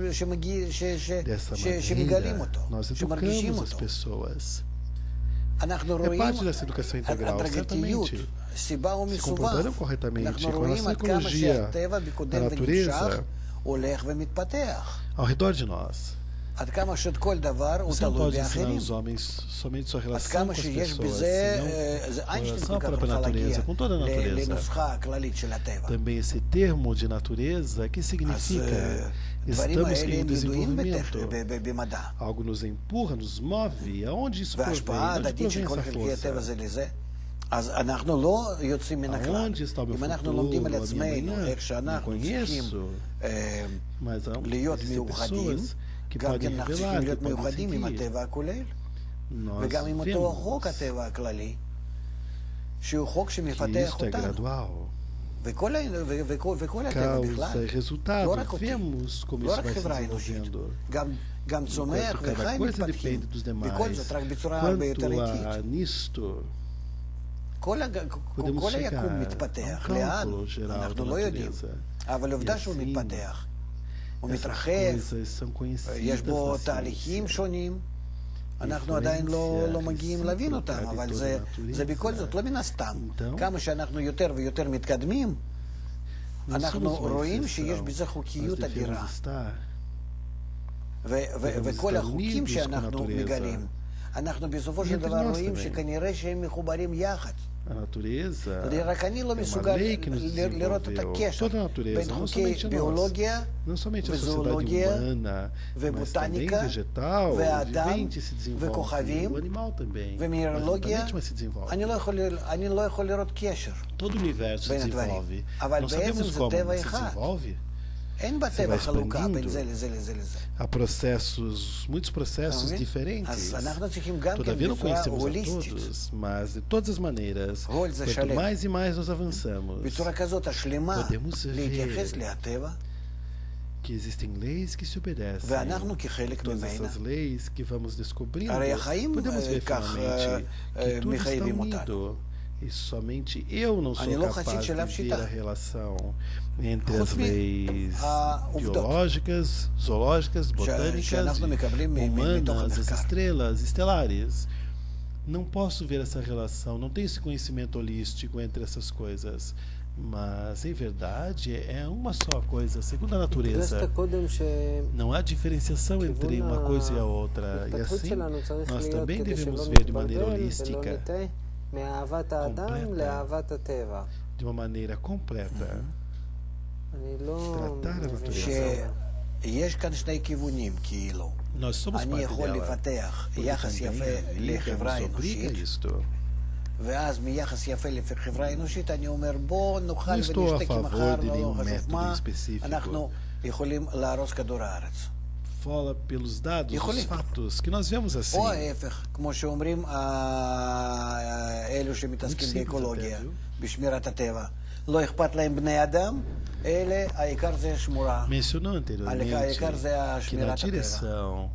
Dessa maneira, nós educamos as pessoas. É parte dessa educação integral, certamente. Se comportaram corretamente com relação à ecologia da natureza ao redor de nós. Você não pode ensinar os homens somente sua relação com as pessoas, senão com relação à própria natureza, com toda a natureza. Também esse termo de natureza, que significa estamos em desenvolvimento. Algo nos empurra, nos move. Aonde isso provém? Onde provém essa força? Aonde está o meu futuro, a minha manhã? Não conheço, mas existem pessoas que podem revelar, que podem seguir. Nós vemos שהוא חוק que שמפתח isto é אותנו. gradual. וכל הטבע בכלל, Causa e resultado. לא רק אותי, Vemos como לא isso רק vai se חברה אנושית, desenvolvendo. גם צומח Enquanto וחי cada coisa מתפתחים, depende dos demais. וכל זאת רק בצורה הרבה יותר Quanto איטית. a nisto, כל podemos היקום chegar מתפתח, a um לאן? cálculo geral da אנחנו לא יודעים. natureza. אבל עובדה E שהוא assim, מתפתח. הוא Essas מתרחב, coisas são conhecidas יש בו na תהליכים ciência. שונים. אנחנו עדיין לא מגיעים להבין אותם, אבל זה בכל זאת לא מן הסתם. כמה שאנחנו יותר ויותר מתקדמים, אנחנו רואים שיש בזה חוקיות אדירה. וכל החוקים שאנחנו מגלים, אנחנו בסופו של דבר רואים שכנראה שהם מחוברים יחד. A natureza רק אני לא é uma מסוגל lei que nos לראות את desenvolveu. הקשר Toda a natureza, בין não חוקי somente a nós, ביולוגיה não somente a sociedade וזואולוגיה humana, mas também ובוטניקה vegetal, o והאדם vivente se desenvolve, וכוכבים o animal também, ומינרולוגיה. mas se desenvolve. אני לא יכול לראות קשר. Todo o universo se בין הדברים. desenvolve. אבל Não בעצם sabemos זה como, טבע mas se אחד. desenvolve. אין בטבע חלוקה בין זה לזה לזה לזה. Há processos, muitos processos diferentes. אז אנחנו צריכים גם כן Todavia não בצורה conhecemos a הוליסטית. todos, mas de todas as maneiras, Rol זה quanto שלם. mais e mais nós avançamos, בצורה כזאת השלמה podemos להתייחס ver לטבע, que existem leis que se obedecem. ואנחנו כחלק Todas ממנה. essas leis que vamos descobrindo, הרי החיים podemos ver כך finalmente que tudo está מחייבים אותנו. unido. E somente eu não sou אני לא capaz חסיד de של אף ver שיטה. a relação entre חוץ as leis מהעובדות. biológicas, zoológicas, botânicas, שאנחנו מקבלים מתוך humanas, as המחקר. estrelas, estelares. Não posso ver essa relação, não tenho esse conhecimento holístico entre essas coisas. Mas, em verdade, é uma só coisa, segundo a natureza. הדגשת קודם Não há diferenciação entre uma coisa e a outra. E שההתפתחות assim, שלנו צריך nós להיות também כדי devemos שלא ver de maneira נתבלבל ולא holística, נטעה מאהבת האדם completa. לאהבת הטבע. de uma maneira completa. אני לא Tratar a מבין natureza. שיש כאן שני כיוונים, כאילו. Nós somos אני parte יכול dela. לפתח Porque יחס também יפה a vida לחברה nos obriga אנושית, a isto. ואז מיחס יפה לחברה אנושית אני אומר בוא נאכל לא estou a ונשתה favor מחר, de לא nenhum חשוב método מה, específico. אנחנו יכולים להרוס כדור הארץ. Fala pelos dados, os יכולים. fatos, que nós vemos assim. או ההפך, כמו שאומרים אלו שמתעסקים simples באקולוגיה, até, viu? בשמירת הטבע. לא אכפת להם בני אדם, אלה העיקר זה שמורה. Mencionou anteriormente העיקר זה que na שמירת הטבע. direção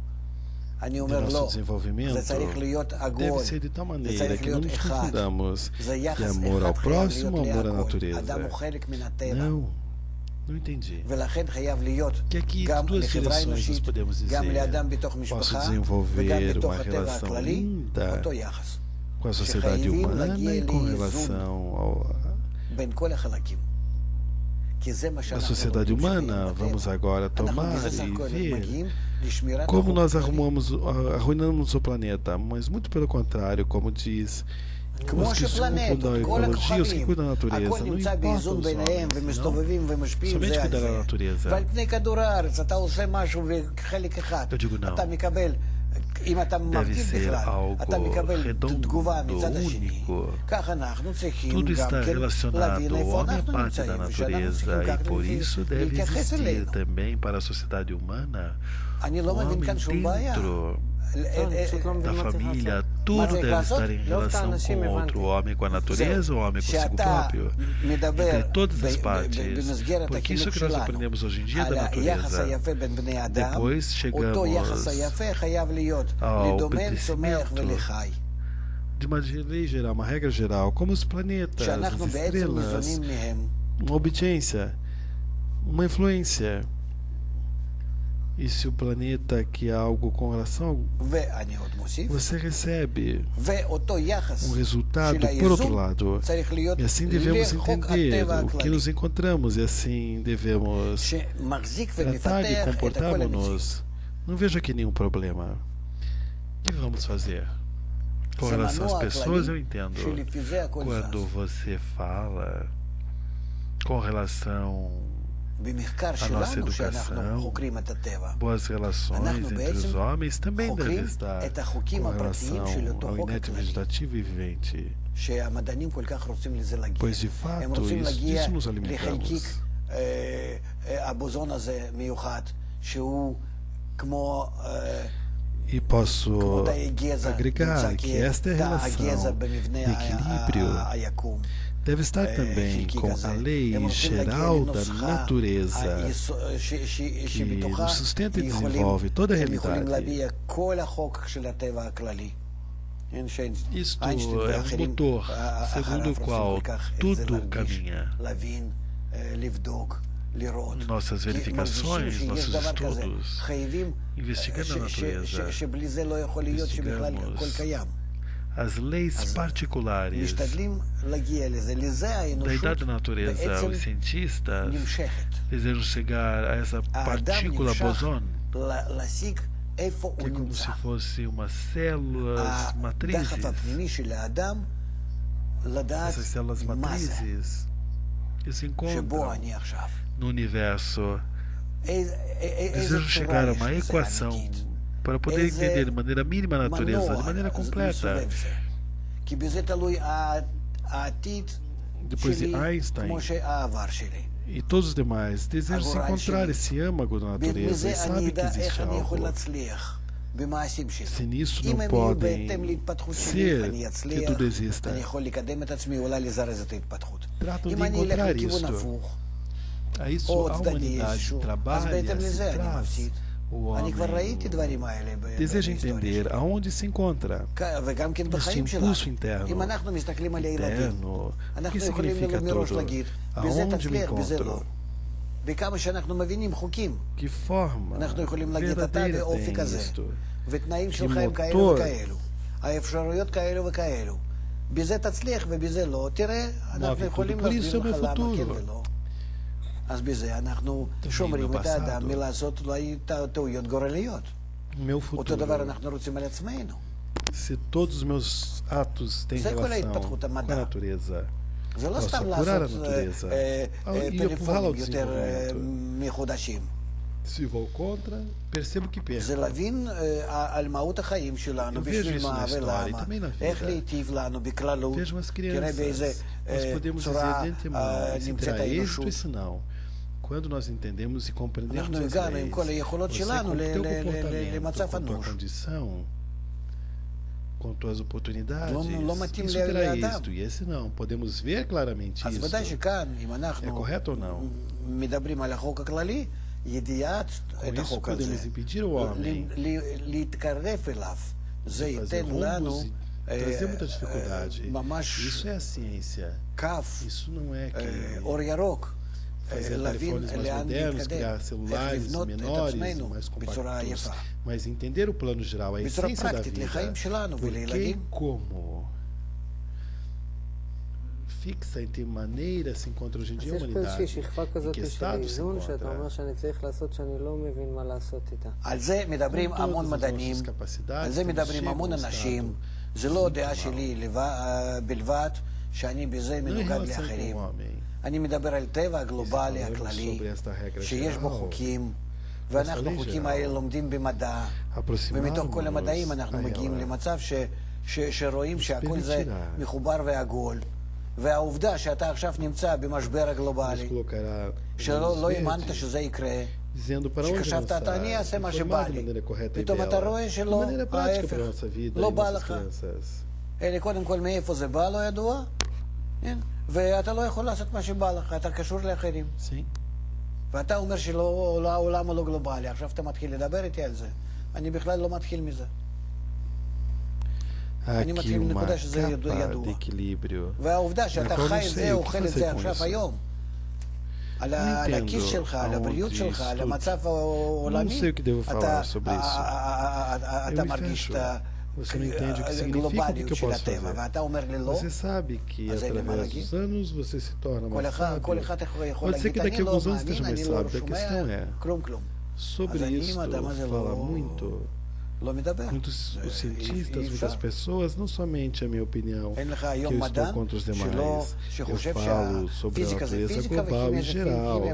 אני do אומר nosso לא, desenvolvimento זה צריך להיות deve עגול, ser de tal זה maneira צריך que não להיות nos אחד. confundamos זה de יחס amor ao אחד חייב próximo, להיות amor à להכל. natureza. אדם הוא חלק מן הטבע. Não entendi. ולכן חייב להיות Que aqui גם duas לחברה direções nós אנושית, podemos dizer. גם לאדם בתוך Posso משפחה, desenvolver וגם בתוך uma הטבע relação הכללי, linda אותו יחס. com a sociedade שחייבים humana להגיע e com לאיזון relação ao, בין כל החלקים. כי זה מה à שאנחנו sociedade רוצים שיהיה humana. בטבע. Vamos agora אנחנו tomar בזה סך e הכל ver מגיעים לשמירת como החוק nós הכללי. arruinamos o planeta, mas muito pelo contrário, como diz כמו os que se ocupam שפלנטות, da כל ecologia, os que הכוכבים, cuidam da natureza, הכל não נמצא importa באיזון os ביניהם homens, ומסתובבים ומשפיעים somente זה על cuidar da זה. natureza. ועל פני כדור הארץ אתה עושה משהו בחלק אחד, Eu digo não. אתה מקבל, אם אתה Deve מרכיב ser בכלל, algo אתה מקבל redondo, תגובה מצד השני. único. כך אנחנו צריכים Tudo גם está כן relacionado, להבין o איפה homem é אנחנו parte da נמצאים, ושאנחנו צריכים natureza כך e por isso deve להתייחס existir אלינו. também para a sociedade humana אני o לא מבין homem כאן שום בעיה. dentro פשוט לא da מבין מה צריך família, לעשות. tudo Mas é deve engraçado, estar em não está relação nascendo com o outro, o homem com a natureza, o homem consigo שאתה próprio, מדבר entre todas as ב- partes. במסגרת Porque isso החינוך que nós שלנו, aprendemos hoje em dia da על היחס natureza. היפה בין בני אדם, Depois אותו יחס chegamos היפה חייב להיות ao לדומם, צומח obedecimento ולחי. de uma lei geral, uma regra geral, como os planetas, as שאנחנו בעצם estrelas, ניזונים מהם. uma obediência, uma influência. E se o planeta que é algo com relação, ואני עוד מוסיף, você recebe ואותו יחס resultado של por outro האיזון lado. צריך להיות E assim devemos לחוק entender הטבע o que הכללי, nos encontramos e assim devemos שמחזיק tratar e ומפתח את הכל המציאות. comportarmos-nos. Não vejo aqui nenhum problema. O que vamos fazer? Com זה relação às מנוע pessoas, eu כללי entendo. שלפי זה הכל Quando זז. você fala com relação במחקר nossa שלנו, שאנחנו educação, חוקרים את הטבע, boas relações אנחנו entre בעצם os homens também deve חוקרים estar את החוקים com הפרטיים של relação אותו ao חוק inédito הכללי, vegetativo e vivente. שהמדענים כל כך רוצים לזה להגיע. Pois de fato, הם רוצים להגיע disso nos alimentamos. לחלקיק הבוזון הזה מיוחד, שהוא כמו E posso agregar que esta relação de equilíbrio deve estar também com a lei geral da natureza, que nos sustenta e desenvolve toda a realidade. Isto é um motor segundo o qual tudo caminha. Nossas verificações, nossos estudos, investigando a natureza, investigamos as leis particulares da idade da natureza. Os cientistas desejam chegar a essa partícula boson, que é como se fosse umas células matrizes. Essas células matrizes que se encontram no universo desejam chegar a uma equação para poder entender de maneira mínima a natureza, de maneira completa. Depois de Einstein e todos os demais desejam se encontrar esse âmago da natureza e sabem que existe algo. Se nisso não podem ser que tudo exista, tratam de encontrar isto. A isso a humanidade trabalha, se traz. O homem deseja entender aonde se encontra este impulso interno. Interno, o que significa tudo? Aonde me encontro? Que forma verdadeira tem isto? Que motor move tudo? Por isso é o meu futuro. Também no passado. Meu futuro. Se todos os meus atos têm relação com a natureza, posso apurar a natureza e empurrá-la ao desenvolvimento. Se vou contra, percebo que perco. Eu vejo isso na história e também na vida. Vejo as crianças. Nós podemos dizer de antemão se terá êxito e se não. Quando nós entendemos e compreendemos as leis, você com o teu comportamento, com a tua condição, com tuas oportunidades, isso terá êxito. E esse não. Podemos ver claramente isso. É correto ou não? Com isso podemos impedir o homem de fazer rombos e trazer muita dificuldade. Isso é a ciência. Isso não é que fazer telefones mais modernos, criar celulares menores, mais compactos, mas entender o plano geral, a essência da vida, por que e como fixa em que maneira se encontra hoje em dia a humanidade, em que estado se encontra. על זה מדברים המון מדענים, על זה מדברים המון אנשים. זה לא דעה שלי בלבד, שאני בזה מנוגד לאחרים. אני מדבר על טבע הגלובלי הכללי, שיש בו חוקים, ואנחנו חוקים האלה לומדים במדע, ומתוך כל המדעים אנחנו מגיעים למצב שרואים שהכל זה מחובר ועגול. והעובדה שאתה עכשיו נמצא במשבר הגלובלי, שלא האמנת שזה יקרה, שחשבת אני אעשה מה שבא לי, פתאום אתה רואה שלא, ההפך, לא בא לך. קודם כל מאיפה זה בא לא ידוע, ואתה לא יכול לעשות מה שבא לך, אתה קשור לאחרים. ואתה אומר שהעולם הוא לא גלובלי, עכשיו אתה מתחיל לדבר איתי על זה. אני בכלל לא מתחיל מזה. Aqui uma capa de equilíbrio. Eu não sei o que fazer com isso. Não sei o que devo falar sobre isso. Eu me fecho. Você não entende o que significa, o que eu posso fazer. Você sabe que através dos anos você se torna mais sábio. Pode ser que daqui a alguns anos esteja mais sábio. A questão é, sobre isso fala muitos os cientistas, muitas pessoas, não somente a minha opinião, que eu estou contra os demais. Eu falo sobre a natureza global em geral, que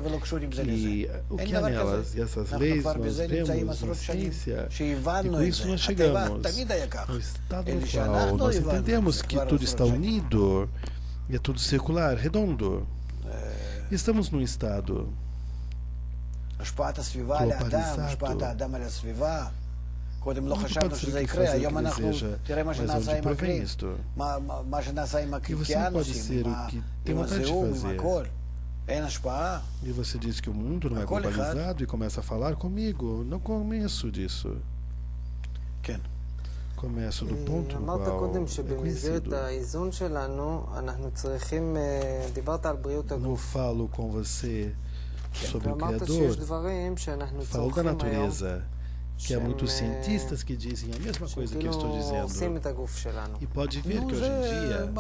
o que há nelas e essas leis nós vemos na ciência, e com isso nós chegamos ao estado no qual nós entendemos que tudo está unido e é tudo circular, redondo. Estamos num estado globalizado. Nunca pode ser o que fazer o que deseja, mas onde provém isto? E você não pode ser o que tem vontade de fazer. E você diz que o mundo não é globalizado e começa a falar comigo. Não começo disso. Começo do ponto no qual é conhecido. Não falo com você sobre o Criador. Falo da natureza. Que há muitos cientistas que dizem a mesma coisa que eu estou dizendo. E pode ver que hoje em dia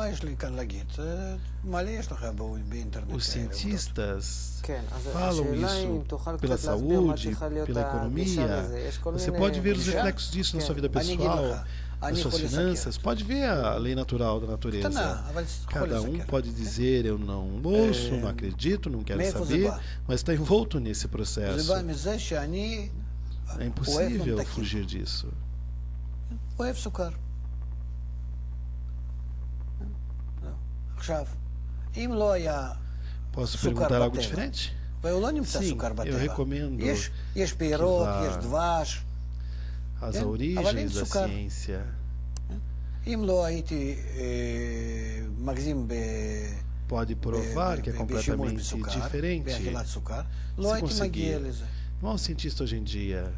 os cientistas falam isso pela saúde, pela economia. Você pode ver os reflexos disso na sua vida pessoal, nas suas finanças. Pode ver a lei natural da natureza. Cada um pode dizer: eu não ouço, não acredito, não quero saber, mas está envolto nesse processo. É impossível fugir disso. Posso perguntar algo diferente? Sim, eu recomendo que vá às origens da ciência. Pode provar que é completamente diferente. Se conseguir. Não há um cientista hoje em dia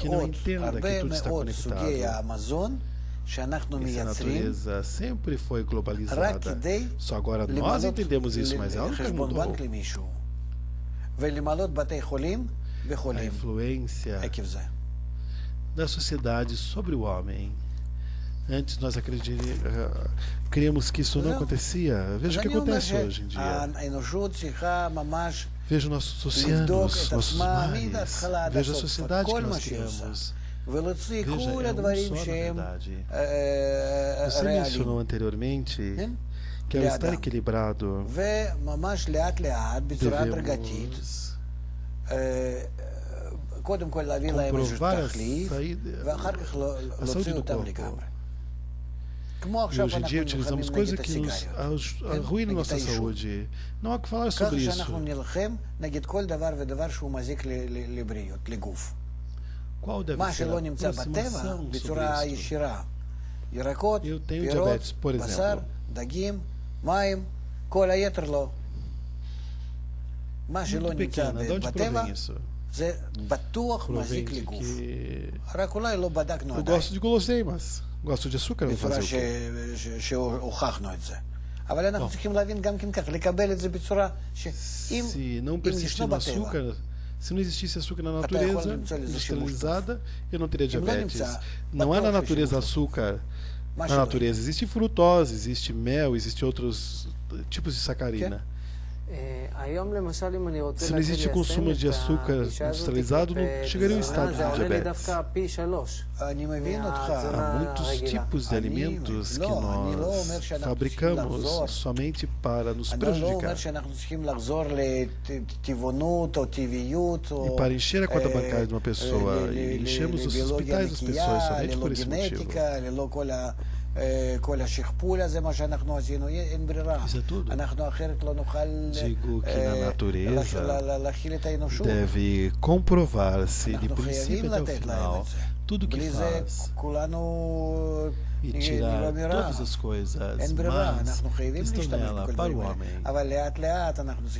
que não entenda que tudo está conectado. Essa natureza sempre foi globalizada. Só agora nós entendemos isso, mas ela nunca mudou. A influência da sociedade sobre o homem. Antes nós criamos que isso não acontecia. Veja o que acontece hoje em dia. Veja nossos oceanos, nossos mares. Veja a sociedade que nós criamos. Veja, é um só, na verdade. Você mencionou anteriormente que ao estar equilibrado, devemos comprovar a saúde do corpo. E hoje em dia utilizamos coisas que nos arruinam nossa saúde. Não há o que falar sobre isso. Qual deve ser a aproximação sobre isso? Eu tenho diabetes, por exemplo. Muito pequena. De onde provém isso? Provém de que eu gosto de guloseimas. Gosto de açúcar, vou fazer o quê? Se não persistir no açúcar, se não existisse açúcar na natureza industrializada, eu não teria diabetes. Não há na natureza açúcar. Na natureza existe frutose, existe mel, existe outros tipos de sacarina. Se não existe consumo de açúcar industrializado, não chegaria ao estado de diabetes. Há muitos tipos de alimentos que nós fabricamos somente para nos prejudicar. E para encher a conta bancária de uma pessoa, e enchemos os hospitais das pessoas somente por esse motivo. Isso é tudo. Digo que na natureza deve comprovar-se de princípio até o final tudo o que faz e tirar todas as coisas más que estão nela para o homem.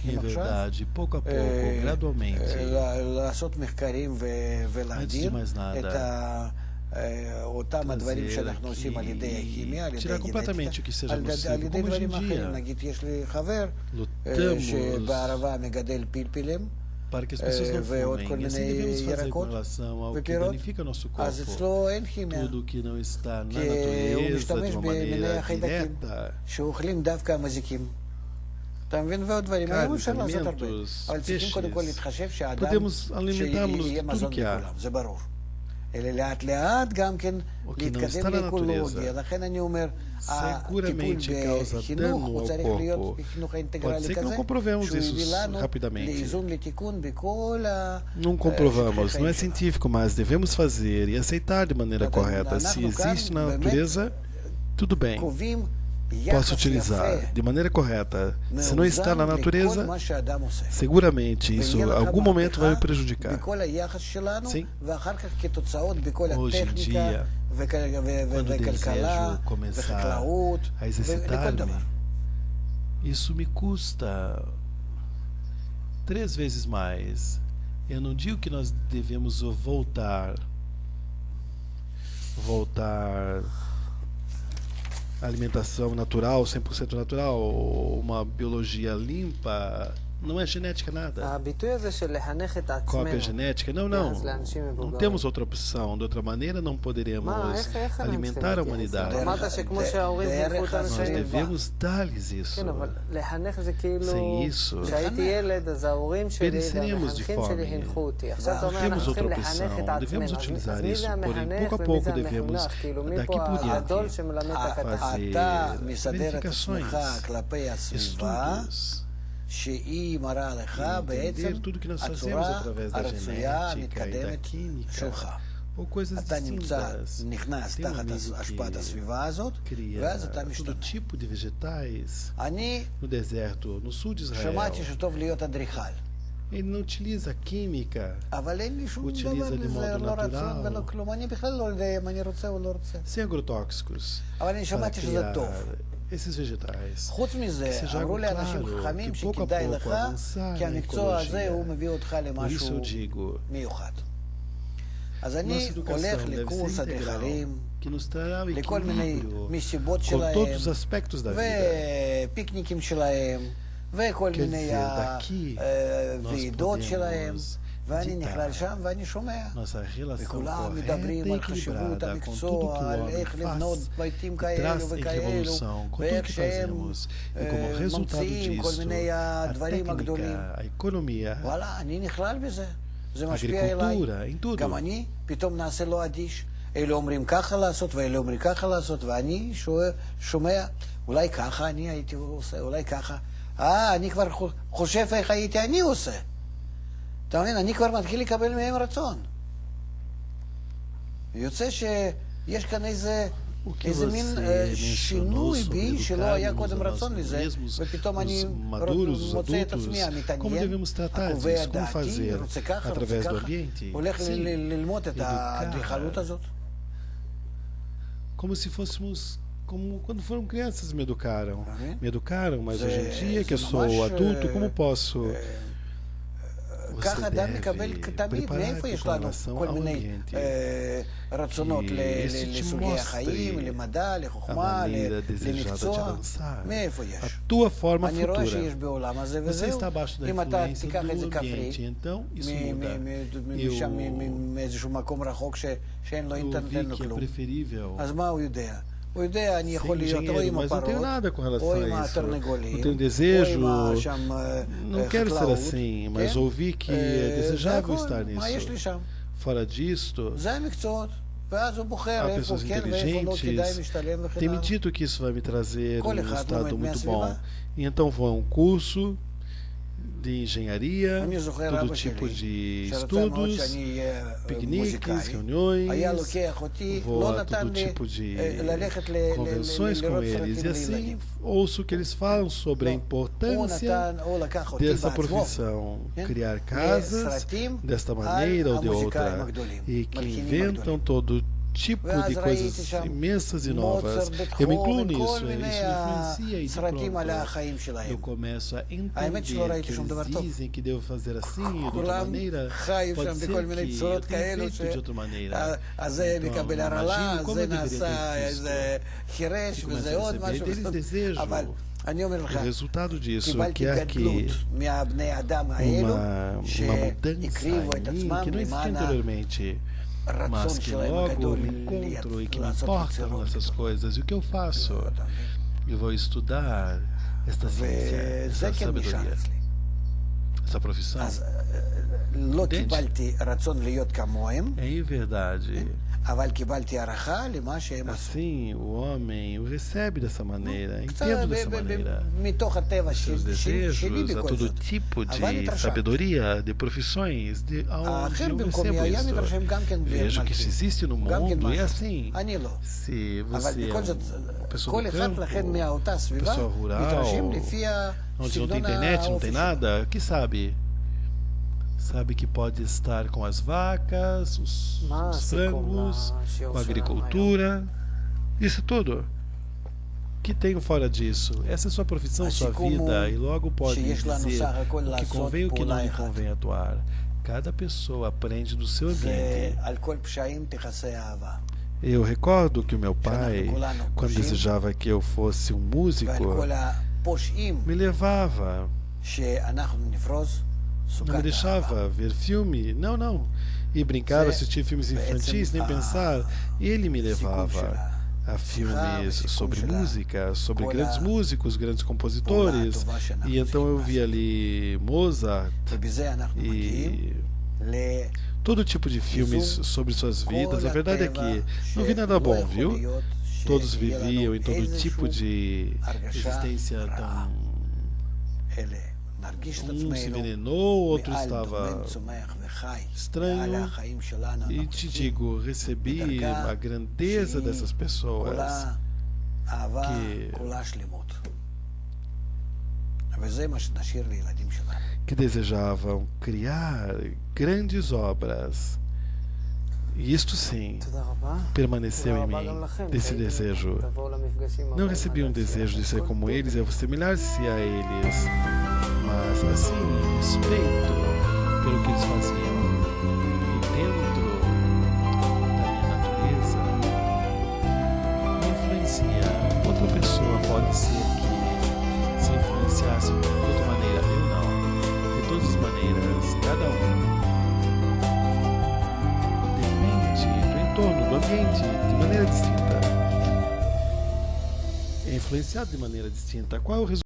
Em verdade, pouco a pouco, gradualmente, antes de mais nada, tirar completamente o que seja nocivo, como hoje em dia lutamos para que as pessoas não fumem. E assim devemos fazer com relação ao que danifica nosso corpo. Tudo que não está na natureza de uma maneira direta. Carnes, alimentos, peixes. Podemos alimentar-nos de tudo que há. O que não está na natureza seguramente causa dano ao corpo. Pode ser que não comprovemos isso rapidamente. Não comprovamos, não é científico, mas devemos fazer e aceitar de maneira correta. Se existe na natureza, tudo bem. possa utilizar de maneira correta, se não está na natureza, seguramente isso em algum momento vai me prejudicar. Sim. Hoje em dia, quando desejo começar a exercitar-me, isso me custa 3 vezes mais. Eu não digo que nós devemos voltar à alimentação natural, 100% natural, uma biologia limpa. Não é genética nada. Cópia genética? Não. Não temos outra opção. De outra maneira, não poderemos alimentar a humanidade. Nós devemos dar-lhes isso. Sem isso, pereceremos de fome. Não temos outra opção. Devemos utilizar isso. Porém, pouco a pouco, devemos, daqui por diante, fazer verificações, estudos, e entender tudo que nós fazemos através da genética e da química, ou coisas distintas. Tem um amigo que cria todo tipo de vegetais no deserto, no sul de Israel. Ele não utiliza química, utiliza de modo natural, sem agrotóxicos, para criar esses vegetais. Que seja algo claro, que pouco a pouco avançar na ecologia. Por isso eu digo, nossa educação deve ser integral, que nos trará o equilíbrio com todos os aspectos da vida. Quer dizer, daqui nós podemos ditar nossa relação correta e equilibrada com tudo que o homem faz e traz em revolução com tudo que fazemos, e como resultado disso, a técnica, a economia, a agricultura, em tudo. אלה אומרים ככה לעשות, ואלה אומרים ככה לעשות, ואני שומע, אולי ככה אני הייתי עושה, אולי ככה. אני כבר חושב איך הייתי אני עושה. אתה מבין, אני כבר מתחיל לקבל מהם רצון. יוצא שיש כאן איזה מין שינוי בי שלא היה קודם רצון לזה, ופתאום אני מוצא את עצמי המתעניין, הקובע דעתי, רוצה ככה, רוצה ככה, הולך ללמוד את האדריכלות הזאת. Como se fôssemos, como quando foram crianças me educaram, mas hoje em dia que eu sou adulto, como posso? Você deve preparar a população ao ambiente, e isso te mostra a maneira desejada de avançar, a tua forma futura. Você está abaixo da influência do ambiente, então isso muda. Eu vi que é preferível. Sem dinheiro, mas não tenho nada com relação a isso. Não tenho desejo, não quero ser assim, mas ouvi que é desejável estar nisso. Fora disto, há pessoas inteligentes têm me dito que isso vai me trazer um estado muito bom. E então vou a um curso de engenharia, todo tipo de estudos, piqueniques, reuniões, vou a todo tipo de convenções com eles e assim ouço que eles falam sobre a importância dessa profissão, criar casas desta maneira ou de outra, e que inventam todo tipo de coisas imensas e novas. Eu me incluo nisso, isso influencia e de pronto eu começo a entender que eles dizem que devo fazer assim e de outra maneira, pode ser que eu tenha feito de outra maneira. Então, imagino como eu deveria ter feito. E começo a receber deles desejo o resultado disso, que é aqui uma mudança em mim que não existia anteriormente, mas que logo me encontro e que me importam essas coisas. E o que eu faço? Eu vou estudar esta ciência, essa sabedoria, essa profissão. Entende? É em verdade, Assim, o homem o recebe dessa maneira, entendo dessa maneira. Seus desejos, a todo tipo de sabedoria, de profissões, de onde eu recebo isso. Vejo que isso existe no mundo e é assim. Se você é uma pessoa do campo, pessoa rural, onde não tem internet, não tem nada, que sabe? Sabe que pode estar com as vacas, os frangos, com a agricultura, isso tudo. Que tenho fora disso? Essa é sua profissão, sua vida, e logo pode dizer o que convém e o que não me convém atuar. Cada pessoa aprende do seu ambiente. Eu recordo que o meu pai, quando desejava que eu fosse um músico, me levava. Não me deixava ver filme, não. E brincar, assistir filmes infantis, nem pensar. Ele me levava a filmes sobre música, sobre grandes músicos, grandes compositores. E então eu via ali Mozart e todo tipo de filmes sobre suas vidas. A verdade é que não vi nada bom, viu? Todos viviam em todo tipo de existência tão... Um se envenenou, outro estava estranho. E te digo, recebi a grandeza dessas pessoas que desejavam criar grandes obras. E isto sim permaneceu em mim, desse desejo. Não recebi um desejo de ser como eles e assemelhar-se a eles, mas assim, respeito pelo que eles faziam. E dentro da minha natureza, me influencia. Outra pessoa pode ser que se influenciasse de outra maneira, eu não. De todas as maneiras, cada um do ambiente de maneira distinta. É influenciado de maneira distinta. Qual é o resultado?